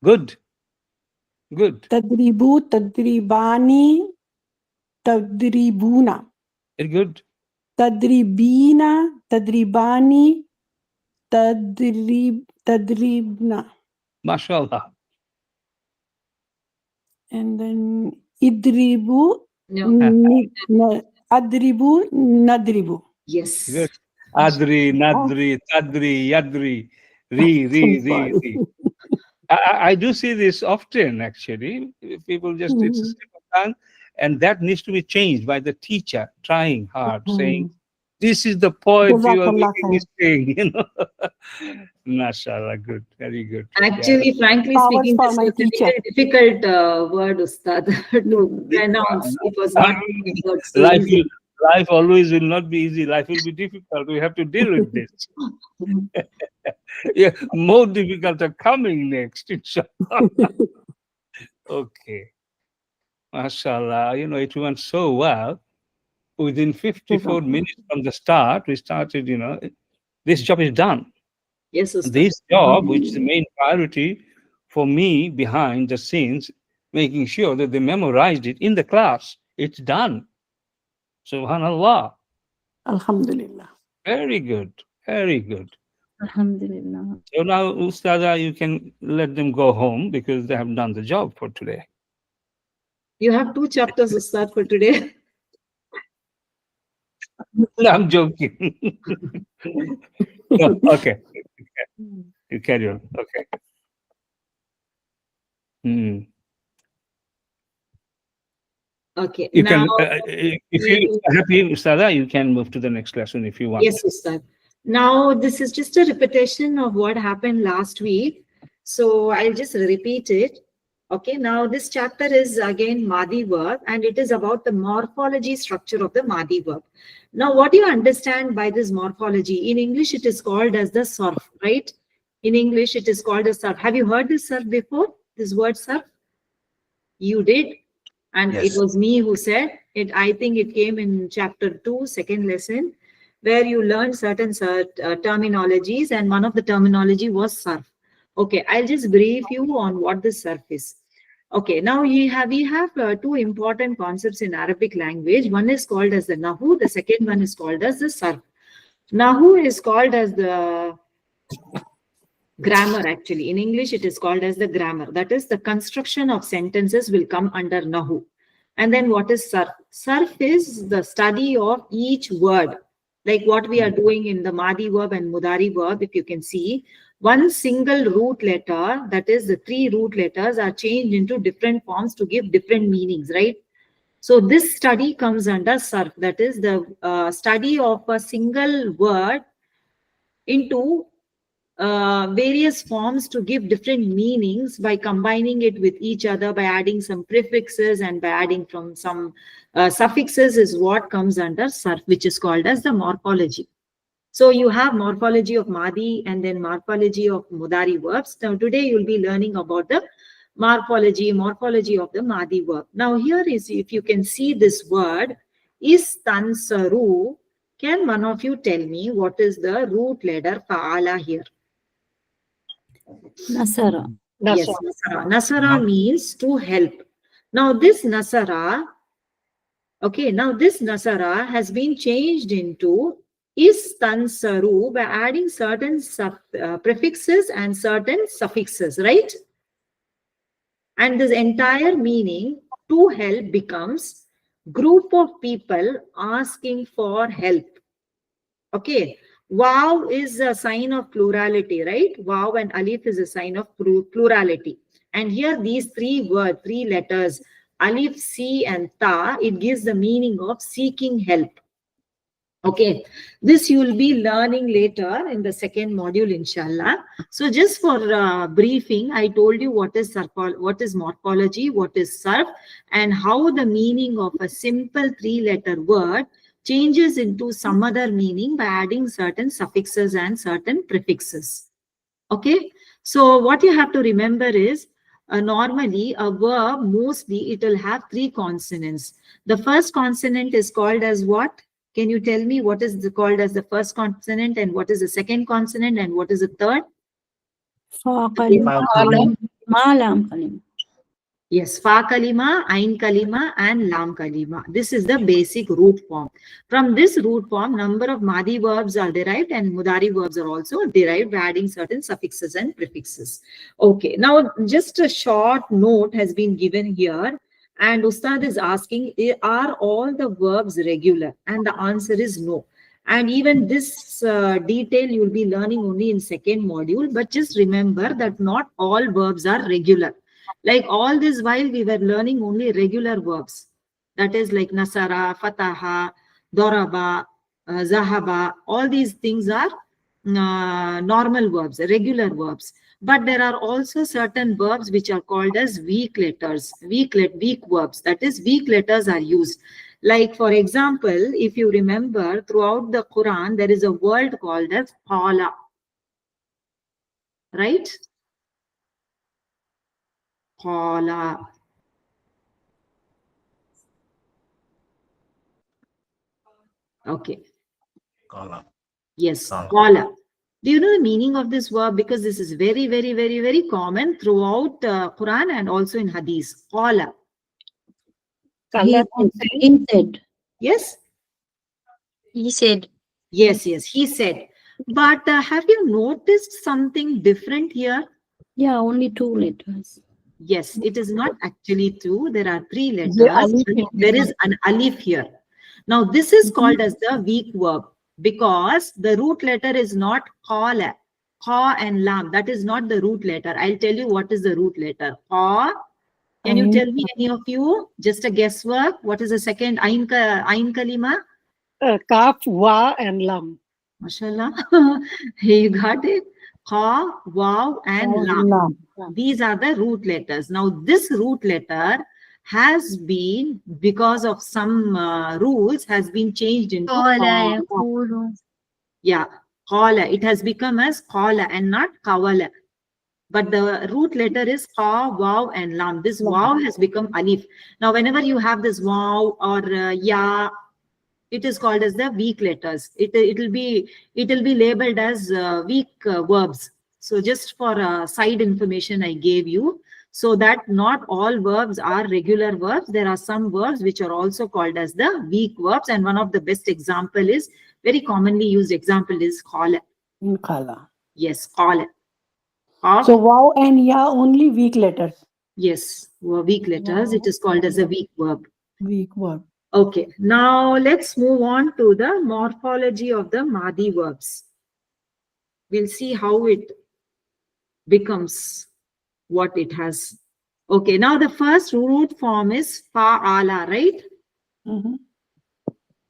Good. Tadribu, Tadribani, Tadribuna. Very good. Tadribina, Tadribani, Tadribna. MashaAllah. And then Idribu, No. Adribu, Nadribu. Yes. Good. Adri, Nadri, Tadri, Yadri, Ri. I do see this often, actually. People just, it's a slip of tongue, and that needs to be changed by the teacher, trying hard, saying, this is the point you are making mistake, you know. MashaAllah, good, very good. Actually, frankly Powers speaking, for this my was a teacher. very difficult word, Ustad, to pronounce. It was not so easy. Life always will not be easy. Life will be difficult. We have to deal with this. Yeah, more difficult are coming next, inshallah. Okay. MashaAllah, you know, it went so well. Within 54 minutes from the start, we started, you know, this job is done. Yes, Ustad. This job, which is the main priority for me behind the scenes, making sure that they memorized it in the class, it's done. Subhanallah. Alhamdulillah. Very good. Alhamdulillah. So now, Ustada, you can let them go home because they have done the job for today. You have 2 chapters, Ustad, for today. No, I'm joking. No, okay. You carry on. Okay. Okay. You now, can, if you're happy, Ustada, you can move to the next lesson if you want. Yes, Ustad. Now, this is just a repetition of what happened last week. So I'll just repeat it. Okay, now this chapter is again Madi verb, and it is about the morphology structure of the Madi verb. Now, what do you understand by this morphology? In English, it is called as the surf, right? In English, it is called as surf. Have you heard this surf before? This word surf? You did? And Yes. It was me who said it. I think it came in chapter 2, second lesson, where you learned certain terminologies, and one of the terminology was surf. Okay, I'll just brief you on what the surf is. Okay, now we have 2 important concepts in Arabic language. One is called as the Nahu, the second one is called as the surf. Nahu is called as the grammar, actually. In English, it is called as the grammar. That is, the construction of sentences will come under Nahu. And then what is surf? Surf is the study of each word, like what we are doing in the Madi verb and Mudari verb. If you can see, one single root letter, that is the 3 root letters, are changed into different forms to give different meanings, right? So this study comes under surf, that is the study of a single word into various forms to give different meanings by combining it with each other, by adding some prefixes and by adding from some suffixes, is what comes under surf, which is called as the morphology. So you have morphology of Madi and then morphology of Mudari verbs. Now today you'll be learning about the morphology of the Madi verb. Now here is, if you can see this word, istansaru. Can one of you tell me what is the root letter fa'ala here? Nasara. Yes, Nasara. Nasara. Nasara means to help. Now this Nasara, okay, now this Nasara has been changed into Istansaru by adding certain prefixes and certain suffixes, right? And this entire meaning, to help, becomes group of people asking for help. Okay. Wow is a sign of plurality, right? Wow and alif is a sign of plurality. And here these three letters, alif, si and ta, it gives the meaning of seeking help. Okay, this you will be learning later in the second module, inshallah. So just for briefing, I told you what is morphology, what is sarf, and how the meaning of a simple three-letter word changes into some other meaning by adding certain suffixes and certain prefixes. Okay, so what you have to remember is normally a verb, mostly it will have three consonants. The first consonant is called as what? Can you tell me what is called as the first consonant and what is the second consonant and what is the third? Fa kalima. Ma lam kalima. Yes, fa kalima, ain kalima and lam kalima. This is the basic root form. From this root form, number of Madi verbs are derived and Mudari verbs are also derived by adding certain suffixes and prefixes. Okay, now just a short note has been given here. And Ustad is asking, are all the verbs regular? And the answer is no. And even this detail you will be learning only in second module. But just remember that not all verbs are regular. Like all this while we were learning only regular verbs. That is like Nasara, Fataha, Doraba, Zahaba. All these things are normal verbs, regular verbs. But there are also certain verbs which are called as weak letters, weak verbs. That is, weak letters are used. Like, for example, if you remember, throughout the Quran, there is a word called as qala. Right? Qala. Okay. Qala. Yes, Qala. qala. Do you know the meaning of this verb? Because this is very, very, very, very common throughout Quran and also in Hadith. Qala. He said. Yes? He said. Yes, yes, he said. But have you noticed something different here? Yeah, only 2 letters. Yes, it is not actually 2. There are 3 letters. There is an alif here. Now, this is called as the weak verb because the root letter is not qala. Qa and lam. That is not the root letter. I'll tell you what is the root letter. Qa. Can you tell me, any of you? Just a guesswork. What is the second? Ain kalima? Kaf, wa and lam. Mashallah. You got it. Qa, waw, and lam. These are the root letters. Now, this root letter has been, because of some rules, has been changed into qala. Yeah, qala. It has become as qala and not qawala. But the root letter is qa, waw, and lam. This waw has become alif. Now, whenever you have this waw or ya, it is called as the weak letters. It will be labeled as weak verbs. So just for side information I gave you, so that not all verbs are regular verbs. There are some verbs which are also called as the weak verbs, and one of the best example is, very commonly used example is qala. Qala. Yes, qala. So wow and ya only weak letters. Yes, weak letters. It is called as a weak verb. Weak verb. Okay, now let's move on to the morphology of the Madi verbs. We'll see how it becomes what it has. Okay, now the first root form is fa'ala, right?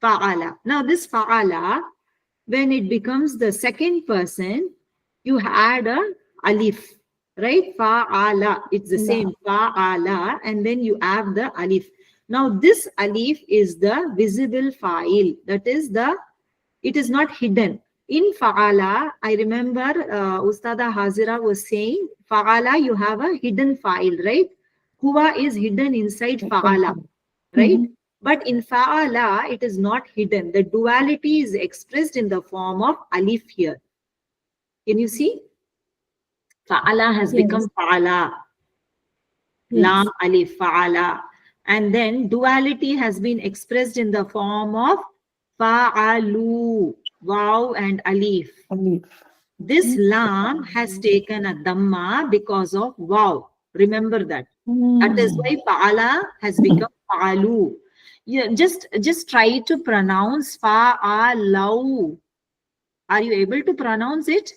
Fa'ala. Now this fa'ala, when it becomes the second person, you add a alif, right? Fa'ala, it's the same, fa'ala, and then you add the alif. Now this alif is the visible fa'il, that is it is not hidden. In fa'ala, I remember Ustada Hazira was saying, fa'ala, you have a hidden fa'il, right? Huwa is hidden inside fa'ala, right? But in fa'ala, it is not hidden. The duality is expressed in the form of alif here. Can you see? Fa'ala has Yes. become fa'ala. Yes. Lam alif fa'ala. And then duality has been expressed in the form of fa'alu, waw and alif. Alif. This lam has taken a dhamma because of waw. Remember that. That is why fa'ala has become fa'alu. Yeah, just try to pronounce fa'alau. Are you able to pronounce it?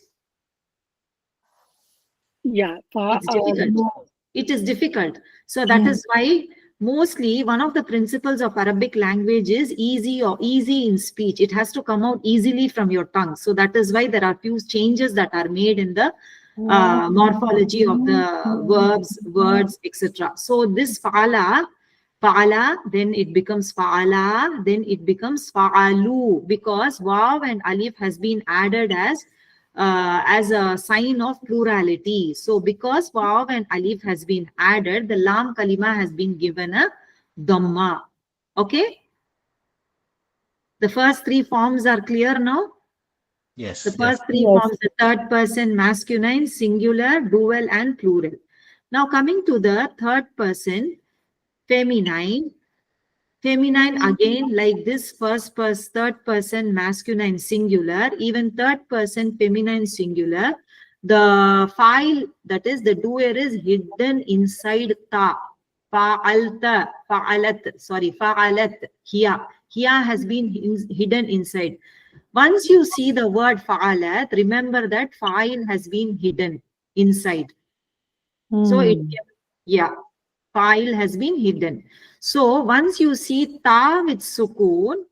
Yeah. It's difficult. It is difficult. So that is why mostly one of the principles of Arabic language is easy or easy in speech. It has to come out easily from your tongue. So that is why there are few changes that are made in the morphology of the verbs, words, etc. So this fa'ala, then it becomes fa'ala, then it becomes fa'alu, because waw and alif has been added as a sign of plurality. So because waw and alif has been added, the lam kalima has been given a dhamma. Okay? The first three forms are clear now? Yes. The first three forms, the third person masculine, singular, dual and plural. Now coming to the third person feminine. Feminine again, like this first person, third person masculine singular, even third person feminine singular. The file, that is the doer, is hidden inside ta. Fa'alta, fa'alat, sorry, fa'alat, hiya. Hiya has been hidden inside. Once you see the word fa'alat, remember that fa'il has been hidden inside. So it, yeah, fa'il has been hidden. So once you see ta with sukoon,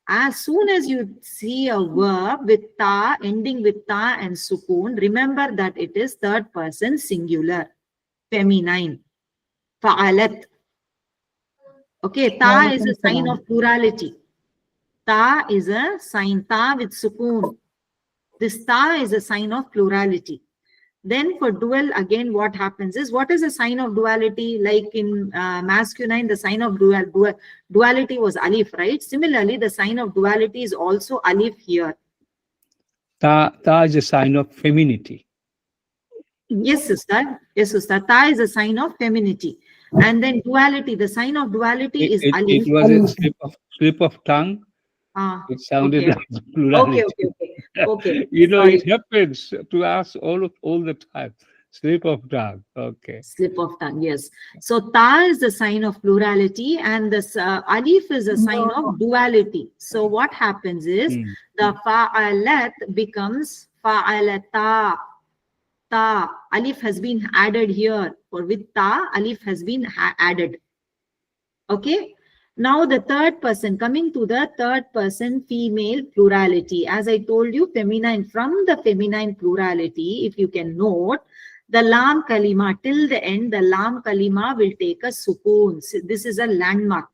as soon as you see a verb with ta, ending with ta and sukoon, remember that it is third person singular, feminine, fa'alat. Okay, ta is a sign of plurality. Ta is a sign, ta with sukoon. This ta is a sign of plurality. Then for dual, again, what happens is, what is a sign of duality? Like in masculine, the sign of duality was alif, right? Similarly, the sign of duality is also alif here. Ta is a sign of femininity. Yes, sister. Yes, sister. Ta is a sign of femininity. And then duality, the sign of duality is alif. It was a slip of tongue. It sounded okay. like plurality. Okay. You know, Sorry. it happens to us all the time. Slip of tongue. Okay. Slip of tongue, yes. So ta is the sign of plurality and this alif is a sign of duality. So what happens is the fa'alat becomes fa'alata. Ta, alif has been added here. For with ta, alif has been added. Okay. Now the third person, coming to the third person female plurality. As I told you, feminine, from the feminine plurality, if you can note, the lam kalima till the end, the lam kalima will take a sukoon. This is a landmark.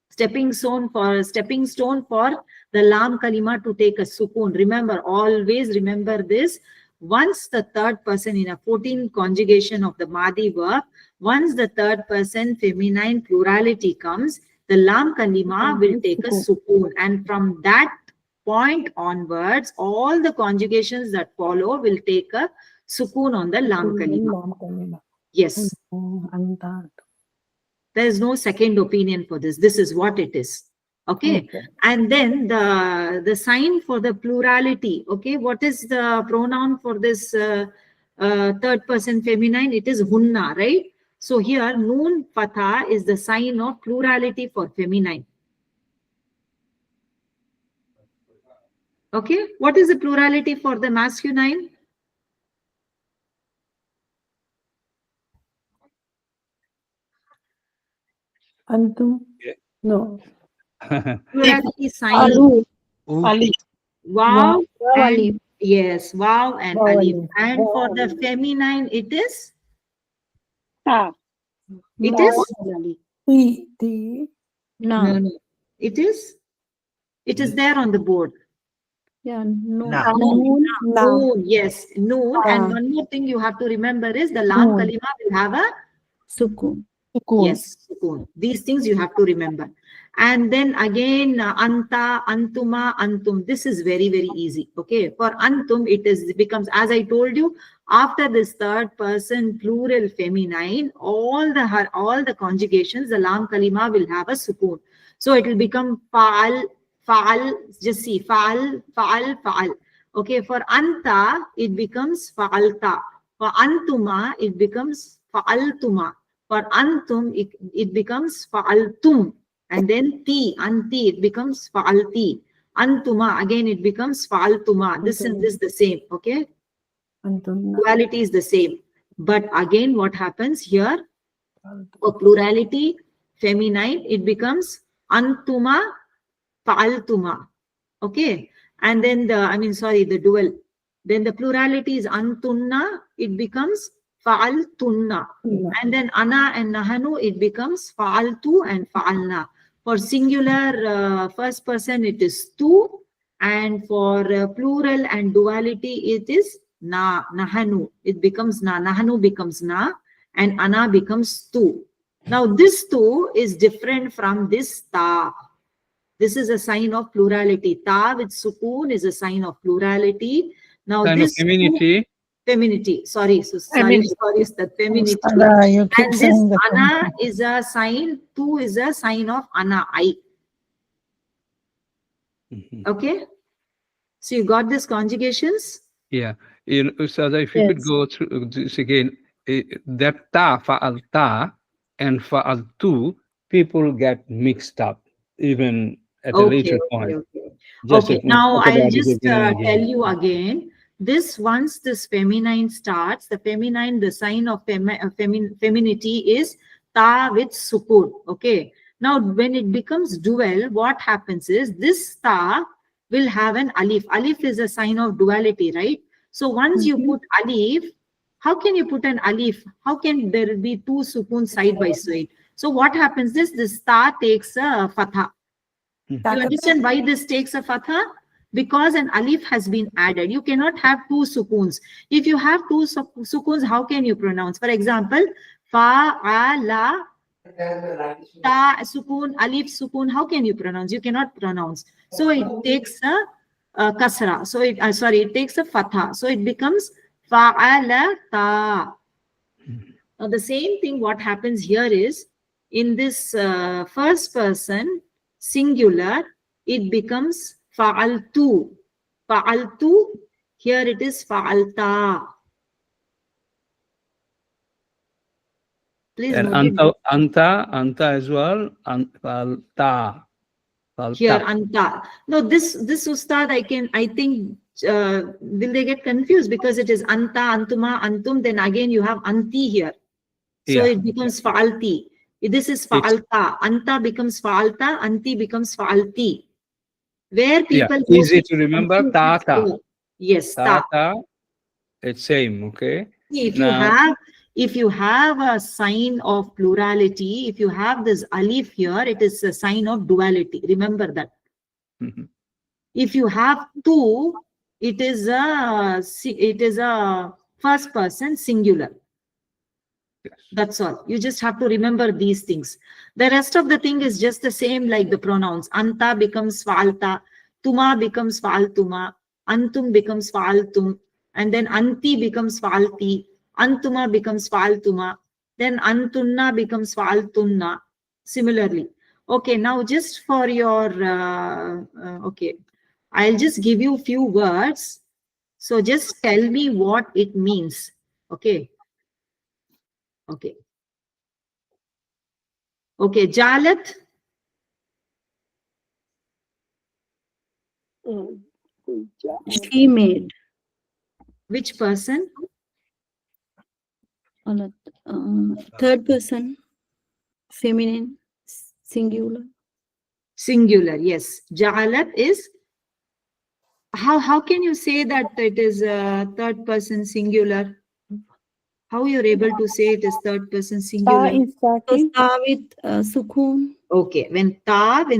Stepping stone for the lam kalima to take a sukoon. Remember, always remember this. Once the third person in a 14 conjugation of the Madi verb, once the third person feminine plurality comes, the lam kalima will take a sukoon. And from that point onwards, all the conjugations that follow will take a sukoon on the lam kalima. Yes. There is no second opinion for this. This is what it is. Okay. And then the sign for the plurality. Okay. What is the pronoun for this third person feminine? It is hunna, right? So here noon fatha is the sign of plurality for feminine. Okay. What is the plurality for the masculine? Antum? No. Plurality sign. Ali. Wow. Alif. Yes, wow and Wow, alif. alif. And for the feminine, it is? Ta. It No. is? T. No. No. It is? It is there on the board. Yeah, no. Na. Noon. Na. Noon, yes, noon. And Ah. one more thing you have to remember is the lam Noon. kalima will have a Sukoon. Sukun. Yes, sukun. These things you have to remember. And then again, anta, antuma, antum. This is very, very easy. Okay. For antum, it becomes, as I told you, after this third person plural feminine, all the conjugations, the lam kalima will have a sukun. So it will become fa'al, fa'al. Just see, fa'al, fa'al, fa'al. Okay. For anta, it becomes fa'alta. For antuma, it becomes fa'altuma. For antum, it becomes fa'altum. And then ti, anti, it becomes fa'alti. Antuma, again, it becomes fa'altuma. This and this the same, okay? Antunna. Duality is the same. But again, what happens here? For plurality, feminine, it becomes antuma, fa'altuma. Okay? And then the dual. Then the plurality is antunna, it becomes fa'altunna. And then ana and nahanu, it becomes fa'altu and fa'alna. For singular first person, it is tu. And for plural and duality, it is na, nahanu. It becomes na, nahanu becomes na, and ana becomes tu. Now this tu is different from this ta. This is a sign of plurality. Ta with sukun is a sign of plurality. Now Kind this of femininity. femininity. Sorry, it's the femininity. You keep And this saying the ana is a sign, tu is a sign of ana, I. Okay? So you got these conjugations? Yeah. Ustadha, if you could Yes. go through this again, that ta, fa'alta, and fa'altu, people get mixed up, even at a later point. Just Okay, if we now talk I'll about it just again and tell again. you again. Once this feminine starts, the feminine, the sign of femininity is ta with sukun. Okay. Now, when it becomes dual, what happens is this ta will have an alif. Alif is a sign of duality, right? So once you put alif, how can you put an alif? How can there be two sukun side by side? So what happens is this ta takes a fatha. You understand why this takes a fatha? Because an alif has been added. You cannot have two sukuns. If you have two sukuns, how can you pronounce? For example, fa'ala, ta sukun, alif sukun, how can you pronounce? You cannot pronounce. So it takes a kasra. So it takes a fatha. So it becomes fa'ala ta. Now the same thing what happens here is, in this first person singular, it becomes fa'altu. Fa'altu, here it is fa'alta. Please And note it. anta as well, fa'alta. Here anta. No, this ustad, I think will they get confused because it is anta, antuma, antum, then again you have anti here. So Yeah. it becomes fa'alti. This is fa'alta. Anta becomes fa'alta, anti becomes fa'alti. Where people Easy to remember, tata. Yes, ta. Tata, it's same, okay? If Now, you have a sign of plurality, if you have this alif here, it is a sign of duality. Remember that. Mhm. If you have two, it is a first person singular. yes. That's all. You just have to remember these things. The rest of the thing is just the same like the pronouns. Anta becomes fa'alta, tuma becomes fa'altuma, antum becomes fa'altum, and then anti becomes fa'alti, antuma becomes fa'altuma, then antunna becomes fa'altunna. Similarly. Okay, now just for your, okay, I'll just give you a few words. So just tell me what it means. Okay. Okay. Okay, Jalat. She made. Which person? Third person, feminine, singular. Singular, yes. Jalat is, how can you say that it is third person singular? How you're able to say it is third person Ta singular? is So starting. ta with sukun. Okay, when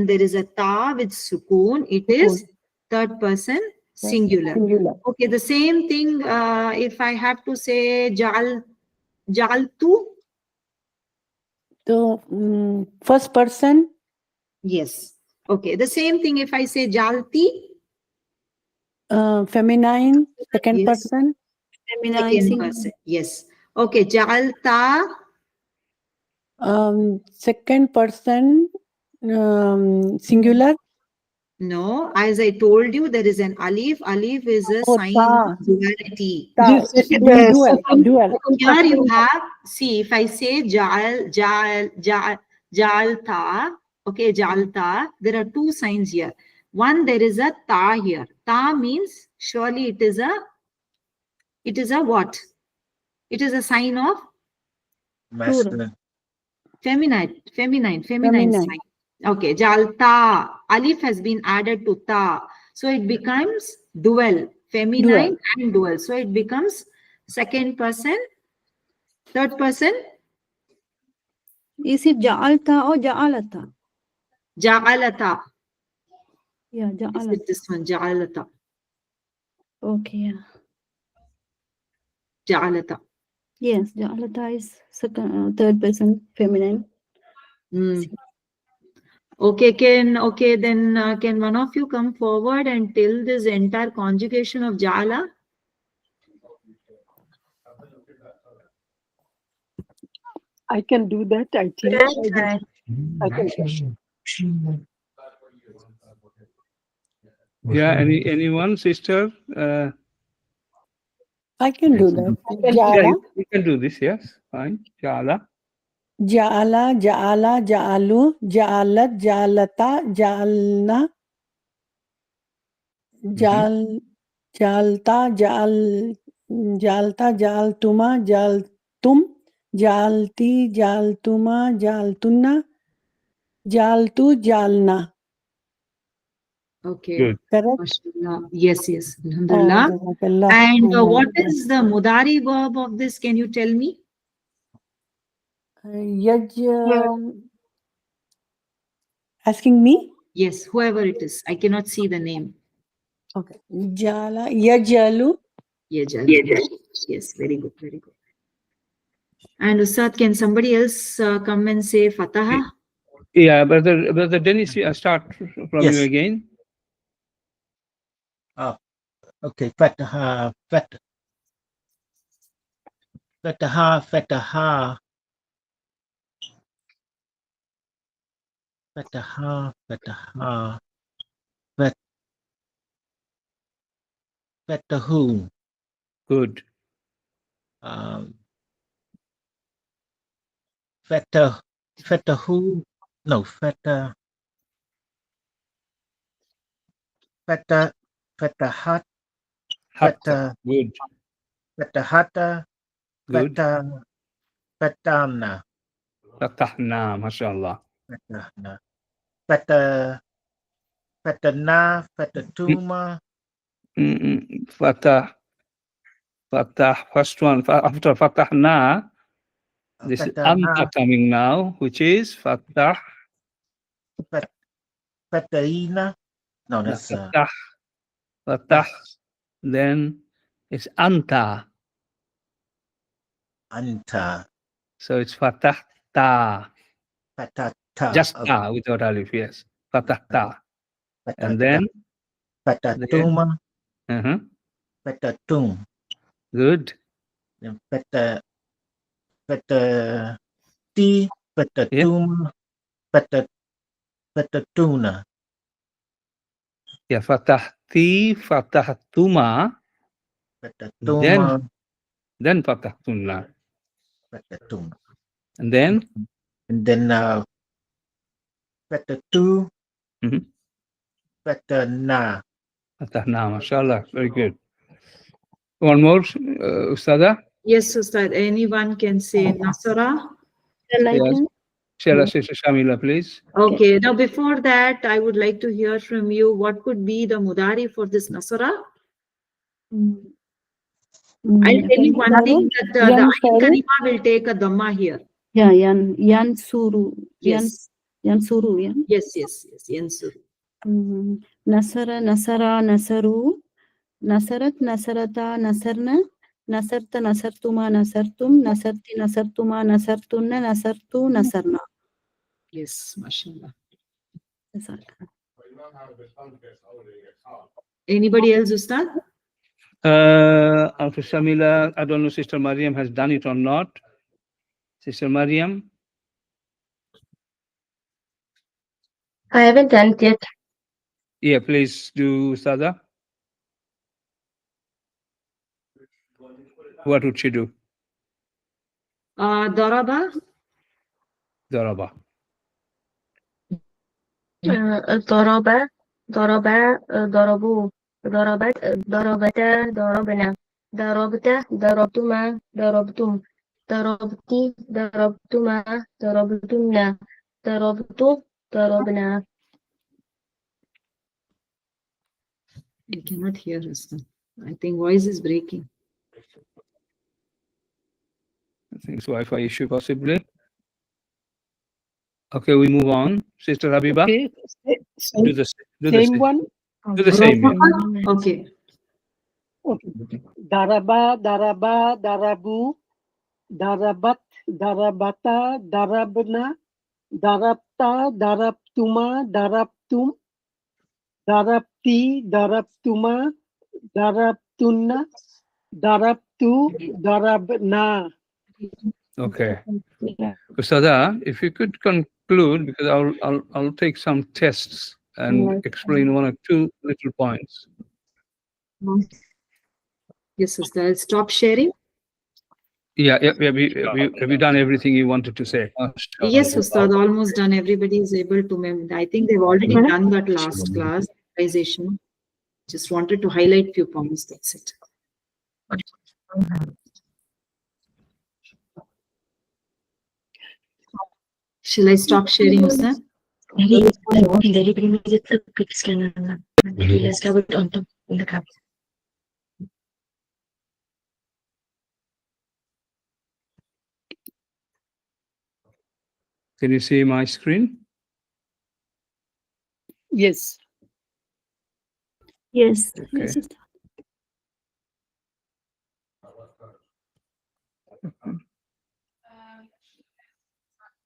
there is a ta with sukun, it is third person singular. Singular. Okay, the same thing if I have to say jaltu, So first person, Yes. Okay. The same thing if I say jalti. feminine, second Yes. person, Feminine Second singular. person. Yes. Okay. Jalta. second person, singular. No. As I told you, there is an alif. Alif is a Oh, sign ta. of duality. Ta. Yes, second, Dual, second, dual. Here you have, see, if I say jalta, okay, jalta, there are two signs here. One, there is a ta here. Ta means surely it is a what? It is a sign of Masculine. feminine Feminine. sign. Okay, jalta. Alif has been added to ta. So it becomes dual, feminine and dual. So it becomes second person, third person, Is it ja'alta or ja'alata? ja'alata. Yeah, Is ja'alata. it this one? Ja'alata. Okay, yeah. Ja'alata. Yes, ja'alata is second, third person feminine. Okay, then can one of you come forward and tell this entire conjugation of ja'ala? I can do that, I think. I can. Yeah, anyone, sister? I can do that. Yeah, Jala, you can do this, yes. Fine. Jala. Jala, Jala, Jalu, Jalat, Jalata, Jalna, Jal, Jalta, Jalta, Jaltuma, Jaltum, Jalti, Jaltuma, Jaltuna, Jaltu, Jalna. Okay. Good. Correct? Mashallah. Yes. Alhamdulillah. Jazakallah. And what is the mudari verb of this? Can you tell me? Yaj, asking me? Yes, whoever it is. I cannot see the name. Okay. Jala, Yajalu. Yajal. Yes, very good. And Ustad, can somebody else come and say Fataha? Yeah, brother Dennis, start from Yes. you again. Okay. Fataha. Fataha. Fataha. Fataha. Fataha. Fatahu. Good. Fatahu. No, fatahat. Hatta. Good. Fatahata. Good. Fatana. Fatahna, mashallah. Fatahna. Fatana. Fatatuma. Fatah. First one. After Fatahna, this is Anta coming now, which is Fatah. Fataina. No, that's Fatah. Then it's Anta. Anta. So it's Fatah Ta. Fatata. Just Ta without alif, yes. Fatah Ta. And then? Fatatuma. Uh-huh. Fatatum. Good. Then fatati. Fatatuma. Fatatuna. Yeah, Fatahti, Fatahtuma, Fatatuma. then Fatahtuna. Fatatuma. And then? And then Fatatu. Fatana. Fatahna, mashallah. Very good. One more, Ustada? Yes, Ustad. Anyone can say Nasara? Yes. Shara Shamila, please. Okay. Now, before that, I would like to hear from you what could be the mudari for this Nasara? I'll tell you one thing that the Ain Karima will take a Dhamma here. Yeah, Yansuru. Yes. Yansuru, yeah. Yes. Yansuru. Nasara, Nasara, Nasaru. Nasarat, Nasarata, Nasarna. nasarta, nasartuma, nasartum, nasarti, nasartuma, nasartunna, nasartu, nasarna. Yes, mashallah. That's all. Anybody else, Ustad? After Shamila, I don't know Sister Mariam has done it or not. Sister Mariam? I haven't done it yet. Yeah, please do, Sada. What would she do? Daraba? Daraba. ضرب ضرب ضربوا ضربت ضربتا ضربنا ضربت ضربتما ضربتم ضربتي ضربتما ضربتن ضربت ضربنا. I cannot hear Ustad. I think voice is breaking. I think it's Wi-Fi issue possibly. Okay, we move on. Sister Habiba, Okay, do the same same. one. Do the same. Yeah. Okay. Okay. Daraba, daraba, darabu, darabat, darabata, darabna, darabta, darabtuma, darabtum, darabti, darabtuma, darabtunna, darabtu, darabna. Okay. Ustada, if you could conclude, because I'll take some tests and explain one or two little points. Yes, Ustad. I'll stop sharing. Yeah. Have you done everything you wanted to say? Yes, Ustad. Almost done. Everybody is able to memorize. I think they've already done that last class, memorization. Just wanted to highlight few points. That's it. Shall I stop sharing, Ustad? Very primitive pics can let's cover it on top in the cup. Can you see my screen? Yes. Yes. Okay. Yes, Ustad.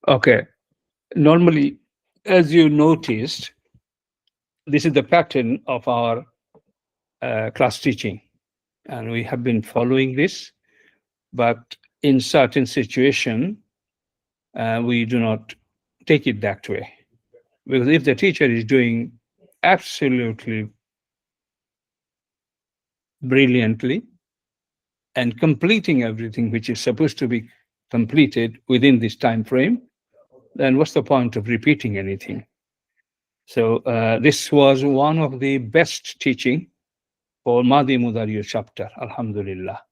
Okay. Normally, as you noticed, this is the pattern of our class teaching, and we have been following this, but in certain situation, we do not take it that way. Because if the teacher is doing absolutely brilliantly and completing everything which is supposed to be completed within this time frame, then what's the point of repeating anything? So this was one of the best teaching for Madi Morphology chapter, alhamdulillah.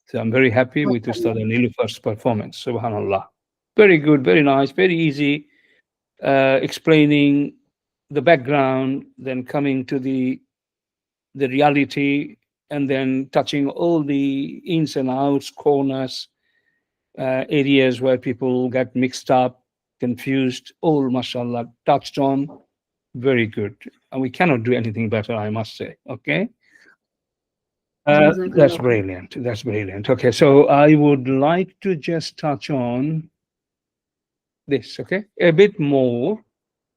So I'm very happy with Ustad Nilufar's performance, subhanallah. Very good, very nice, very easy, explaining the background, then coming to the reality, and then touching all the ins and outs, corners, areas where people get mixed up, confused, all mashallah, touched on. Very good. And we cannot do anything better, I must say. Okay. That's brilliant. That's brilliant. Okay, so I would like to just touch on this, okay? A bit more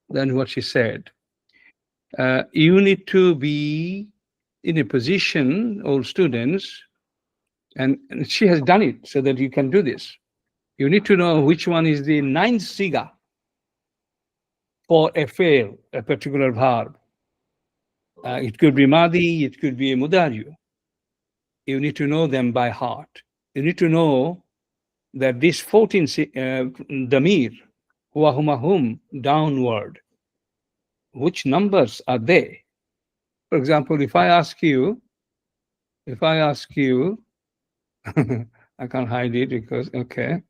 than what she said. You need to be in a position, all students, and she has done it so that you can do this. You need to know which one is the ninth siga for a fail, a particular verb. It could be Madi, it could be a Mudari. You need to know them by heart. You need to know that this 14 damir, huwa huma hum, downward, which numbers are they? For example, if I ask you, I can't hide it because, okay.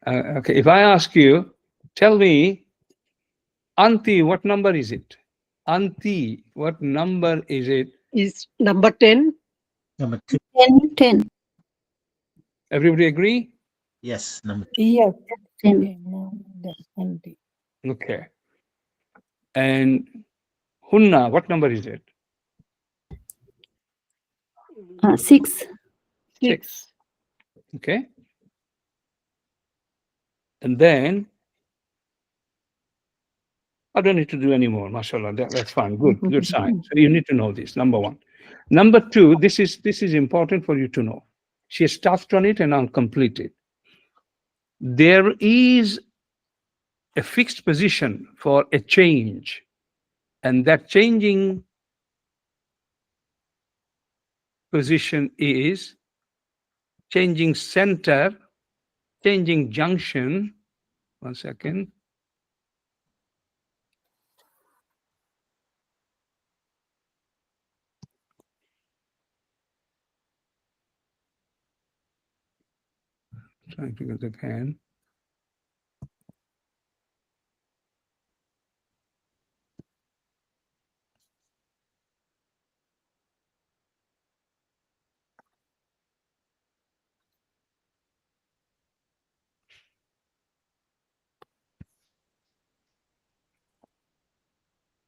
If I ask you, tell me, Anti, what number is it? Anti, what number is it? Is number 10? Number 2. 10. Everybody agree? Yes, number 2. Yes. 10. Okay. And Hunna, what number is it? 6. 6. Okay. And then I don't need to do any more, mashallah. That's fine. Good sign. So you need to know this, number one. Number two, this is important for you to know. She has touched on it and I'll complete it. There is a fixed position for a change, and that changing position is changing center, changing junction. One second. Trying to get the pen.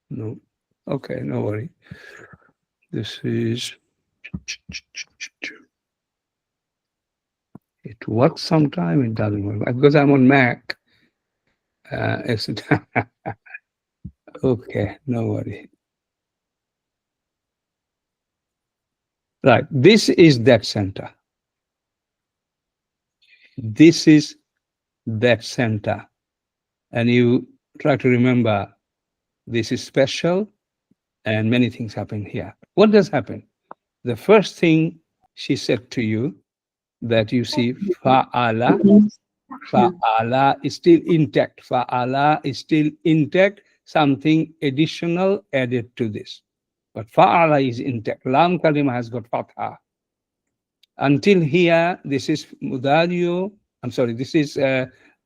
No. Okay, no worry. This is. It works sometime, it doesn't work. Because I'm on Mac. Okay, no worry. Right, this is that center. This is that center. And you try to remember this is special and many things happen here. What does happen? The first thing she said to you that you see fa'ala, fa'ala is still intact. Fa'ala is still intact, something additional added to this. But fa'ala is intact. Lam kalima has got fatha. Until here, this is mudario, I'm sorry, this is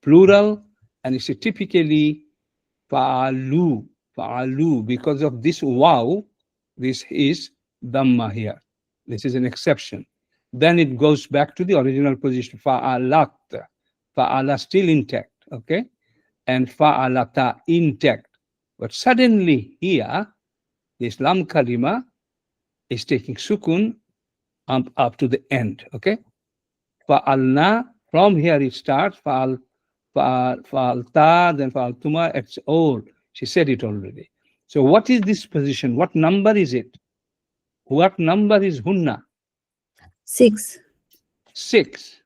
plural, and it's typically fa'alu, fa'alu. Because of this waw, this is dhamma here. This is an exception. Then it goes back to the original position, fa'alat. Fa'ala still intact, okay? And fa'alata intact. But suddenly here, this lam kalima is taking sukun up to the end, okay? Fa'alna, from here it starts, fa'alta, then fa'altuma, it's all. She said it already. So what is this position? What number is it? What number is hunna? 6. 6.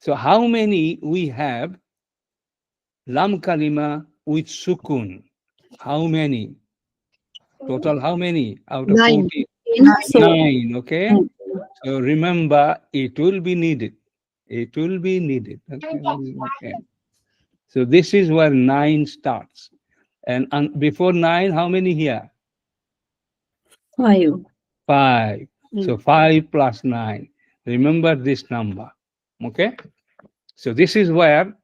So how many we have lam kalima with sukun? How many? Total how many out of 9. 14? So 9, okay? So remember, it will be needed. It will be needed. Okay. So this is where 9 starts. And before 9, how many here? 5. 5. So 5 plus 9. Remember this number. Okay? So this is where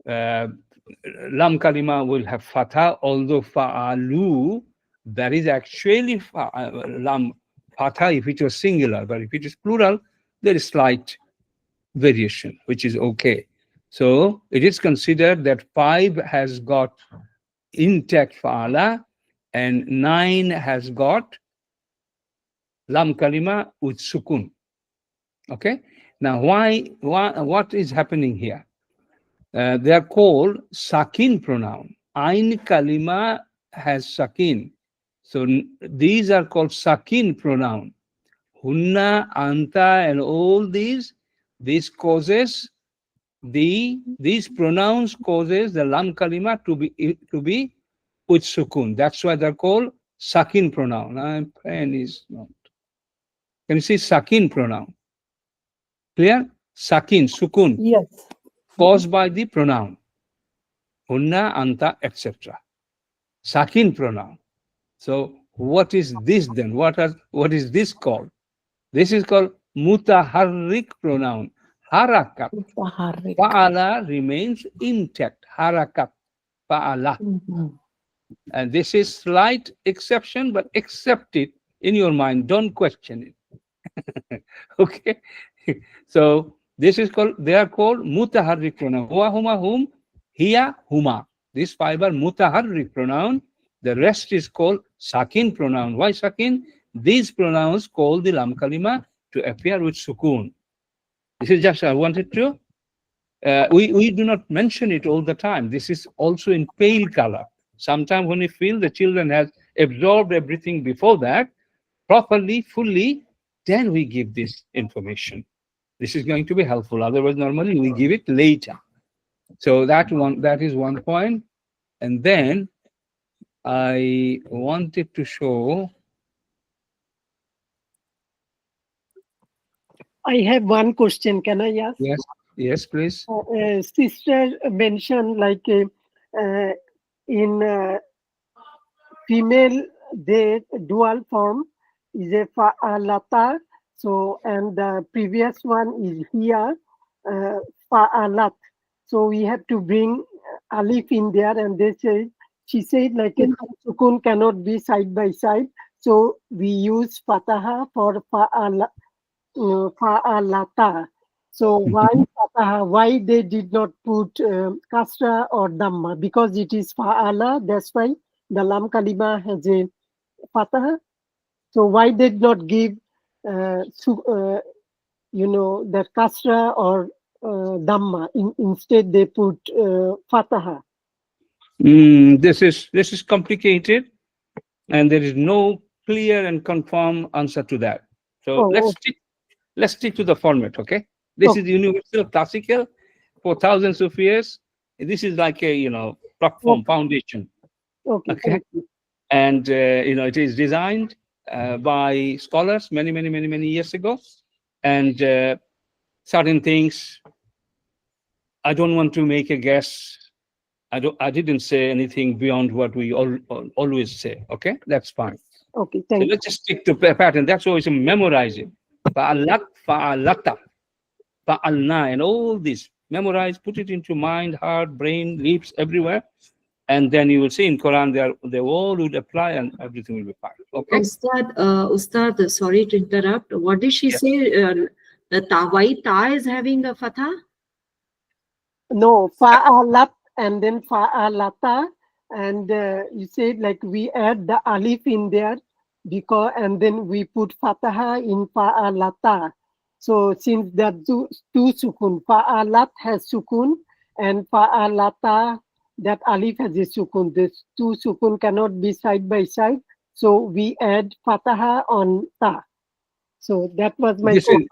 lam kalima will have fatha, although fa'alu, that is actually lam fatha if it was singular, but if it is plural, there is slight variation, which is okay. So it is considered that 5 has got intact fa'ala and 9 has got lam kalima with sukun. Okay? Now, what is happening here? They are called sakin pronoun. Ain kalima has sakin. So these are called sakin pronoun. Hunna, anta, and all these causes these pronouns causes the lam kalima to be with sukun. That's why they're called sakin pronoun. Pen is not. Can you see sakin pronoun? Clear? Sakin, sukun. Yes. Caused by the pronoun. Hunna, anta, etc. Sakin pronoun. So what is this then? What is this called? This is called mutaharrik pronoun. Harakat. Fa'ala remains intact. Harakat. Fa'ala. And this is slight exception, but accept it in your mind. Don't question it. Okay? So this is called, they are called mutaharrik pronoun. Huwa, huma, hum, hiya, huma. This 5 are mutaharrik pronoun. The rest is called sakin pronoun. Why sakin? These pronouns call the lam kalima to appear with sukun. This is just, I wanted to, we do not mention it all the time. This is also in pale color. Sometimes when we feel the children has absorbed everything before that, properly, fully, then we give this information. This is going to be helpful. Otherwise, normally we give it later. So that is one point. And then I wanted to show. I have one question. Can I ask? Yes, yes, please. Sister mentioned like in female, the dual form is a fa'alata. So, and the previous one is here, fa'alat. So we have to bring alif in there, and she said like a sukun cannot be side by side. So we use fataha for fa'alata. So why fataha? Why they did not put kasra or dhamma? Because it is fa'ala. That's why the lam kalima has a fataha. So why did not give that kasra or dhamma? Instead they put fataha. This is complicated, and there is no clear and confirmed answer to that. So let's stick to the format, okay? This is universal, classical, for thousands of years. This is like a platform foundation. Okay. And it is designed by scholars many years ago, and certain things I don't want to make a guess. I didn't say anything beyond what we always say. Okay, that's fine. Okay, so let's just stick to pattern. That's always memorize it. Fa'alat, fa'alata, fa'alna, and all this. Memorize, put it into mind, heart, brain, lips, everywhere. And then you will see in Quran they all would apply and everything will be fine. Okay. Ustad, sorry to interrupt. What did she say? Why ta is having a fatha? No, fa'alat and then fa'alata, and you said like we add the alif in there because, and then we put fataha in fa'alata. So since that two sukun, fa'alat has sukun and fa'alata, that alif has a sukun. This two sukun cannot be side by side. So we add fataha on ta. So that was my question.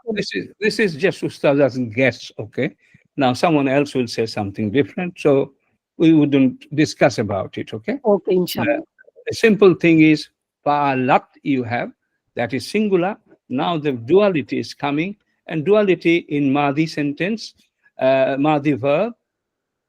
This is just Ustad's guess, okay? Now someone else will say something different, so we wouldn't discuss about it, okay? Okay, inshallah. The simple thing is fa'alat you have, that is singular. Now the duality is coming, and duality in Madi sentence, Madi verb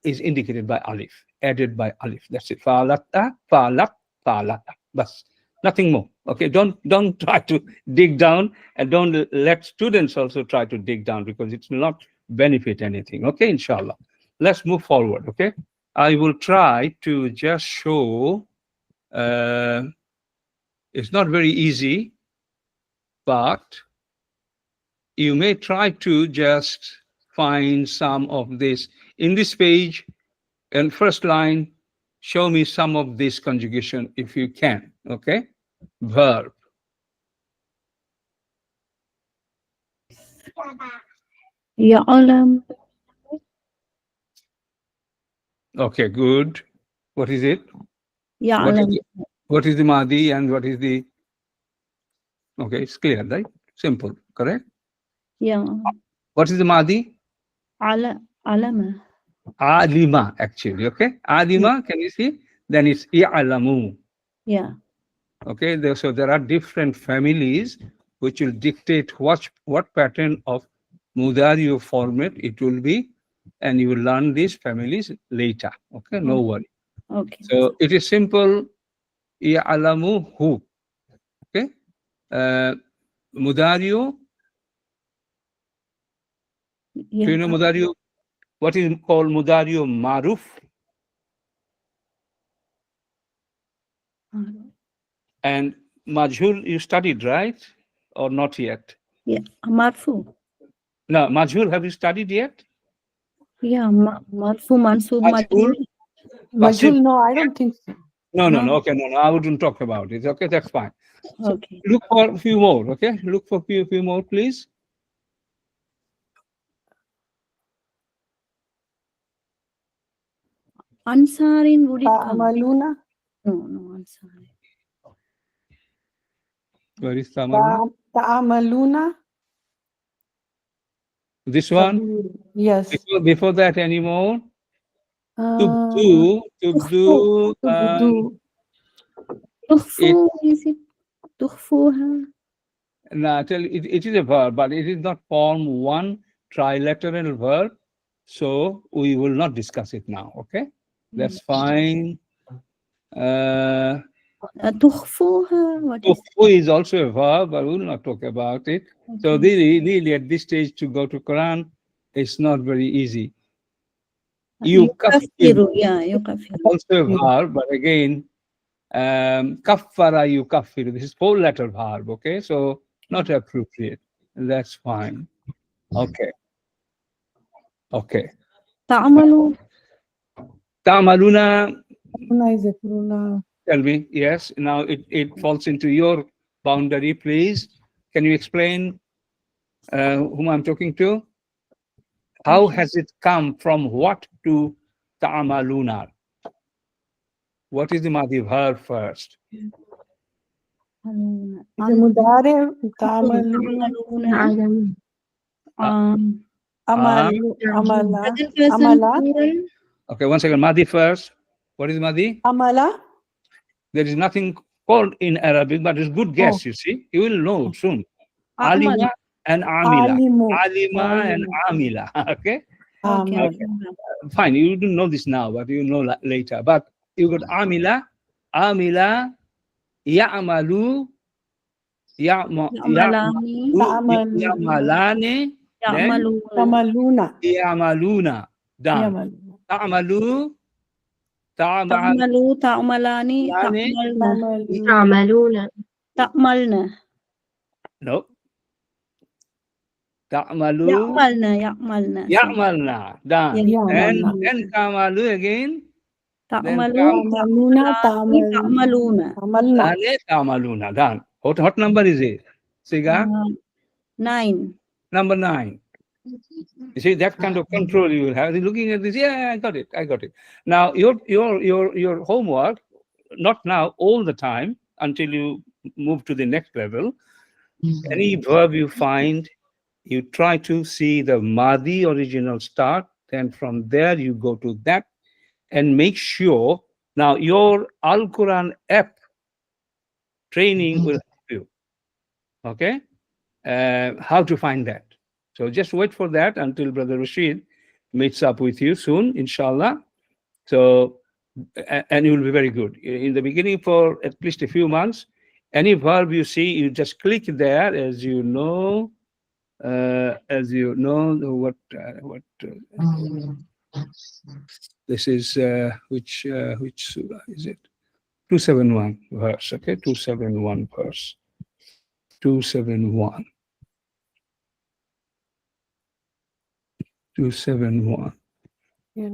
is indicated by alif, added by alif. That's it. Fa'alata, fa'alat, fa'alata. Bas. Nothing more. Okay, don't try to dig down, and don't let students also try to dig down, because it will not benefit anything. Okay, inshallah. Let's move forward. Okay, I will try to just show. It's not very easy, but you may try to just find some of this in this page. And first line, show me some of this conjugation if you can. Okay, verb. Ya'lam. Okay, good. What is it? Ya'lam. What is the Madi and what is the? Okay, it's clear, right? Simple, correct? Yeah. What is the Madi? Alama. Alima, actually. Okay, Alima. Can you see? Then it's i'alamu. Yeah. Okay, so there are different families which will dictate what pattern of Mudari format it will be, and you will learn these families later. Okay, no worry. Okay. So it is simple. I'alamu hu. Okay, Mudario. Yeah. Do you know Mudario? What is called Mudario Maruf? And Majhul you studied, right? Or not yet? Yeah. Marfu. No, Majhul, have you studied yet? Yeah. Marfu, Mansub, Majhul. Majhul, no, I don't think so. No. Okay, no. I wouldn't talk about it. Okay, that's fine. So Okay. look for a few more. Okay, look for a few more, please. Ansarin, would it come? Ta'amaluna. No, no, Ansarin. Where is Tamaluna? Ta'amaluna. This one? Kabir. Yes. Before that, anymore? Uh, Tubdu, Tubdu. Tukhfu, is it? Tukhfuha. no, it is a verb, but it is not form one trilateral verb. So we will not discuss it now. Okay, that's fine. Tukhfuha, what is Who is also a verb, but we will not talk about it. So really at this stage to go to Quran, it's not very easy. Yukaffiru, yeah, yukaffiru. Also a verb, but again, kaffara yukaffiru. This is four-letter verb. Okay, so not appropriate. That's fine. Okay. Okay. Ta'amalu. Ta'maluna. Yakruna. Tell me, yes. Now it falls into your boundary, please. Can you explain whom I'm talking to? How has it come from what to ta'amaluna? What is the Madi verb first? Mudari. Ta'amaluna. Amala. Okay, one second. Madi first. What is Madi? Amala. There is nothing called in Arabic, but it's good guess, you see. You will know soon. Alima and Amila. Alimu. Alima and Amila. Okay? Okay. Fine, you don't know this now, but you know later. But you got Amila, Ya'malu, Ya'malani. Ya'malani, then Ta'amaluna. Ya'maluna. Done. Ta'malu, Ta'malu, ta'malani, ta'malna. تعملون Ta'malna. No. Ta'malu, Ya'malna. Ya'malna. Done. Yeah. And Kamalu again. Ta'amaluna. Ta'maluna. Ta'amalna. Ta'maluna. Done. What number is it? Siga? 9. Number 9. You see that kind of control you will have. Looking at this, yeah, I got it. Now your homework, not now, all the time until you move to the next level. Any verb you find, you try to see the Madi original start, then from there you go to that, and make sure. Now your Al-Qur'an app training will help you. Okay, how to find that? So just wait for that until Brother Rashid meets up with you soon, inshallah. So, and you will be very good. In the beginning, for at least a few months, any verb you see, you just click there, as you know what this is, which surah is it? 271 verse, okay? 271 verse. 271. 271.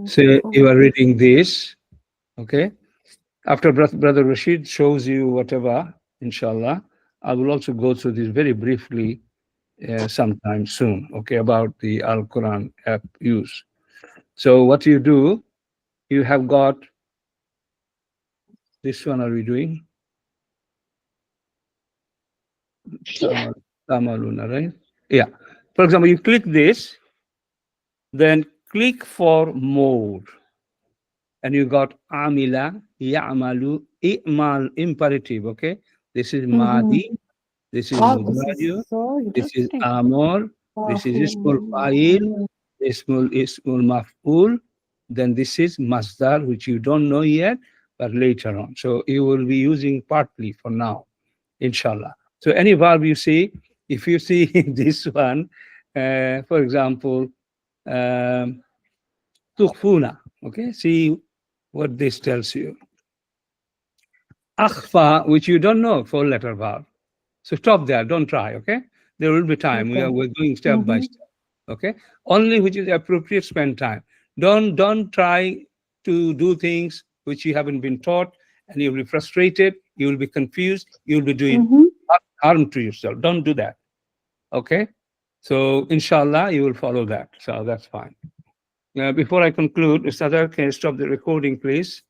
So you are reading this, okay? After Brother Rashid shows you whatever, inshallah, I will also go through this very briefly sometime soon, okay, about the Al-Quran app use. So what you do, you have got this one. Are we doing? Tamaluna, right? Yeah. For example, you click this, then click for more, and you got Amila, Ya'malu, I'mal, imperative, okay? This is Madi, this is Mudari, this is Amor, this is Ismul Fa'il, Ismul Maf'ul, then this is Masdar, which you don't know yet, but later on. So you will be using partly for now, inshallah. So any verb you see, if you see this one, for example, tukhfuna, okay, see what this tells you. Akhfa, which you don't know, 4-letter verb. So stop there, don't try, okay? There will be time. Okay. We're going step by step, okay? Only which is appropriate, spend time. Don't try to do things which you haven't been taught, and you'll be frustrated, you will be confused, you'll be doing harm to yourself. Don't do that, okay? So inshallah, you will follow that. So that's fine. Before I conclude, Ustadha, can you stop the recording, please?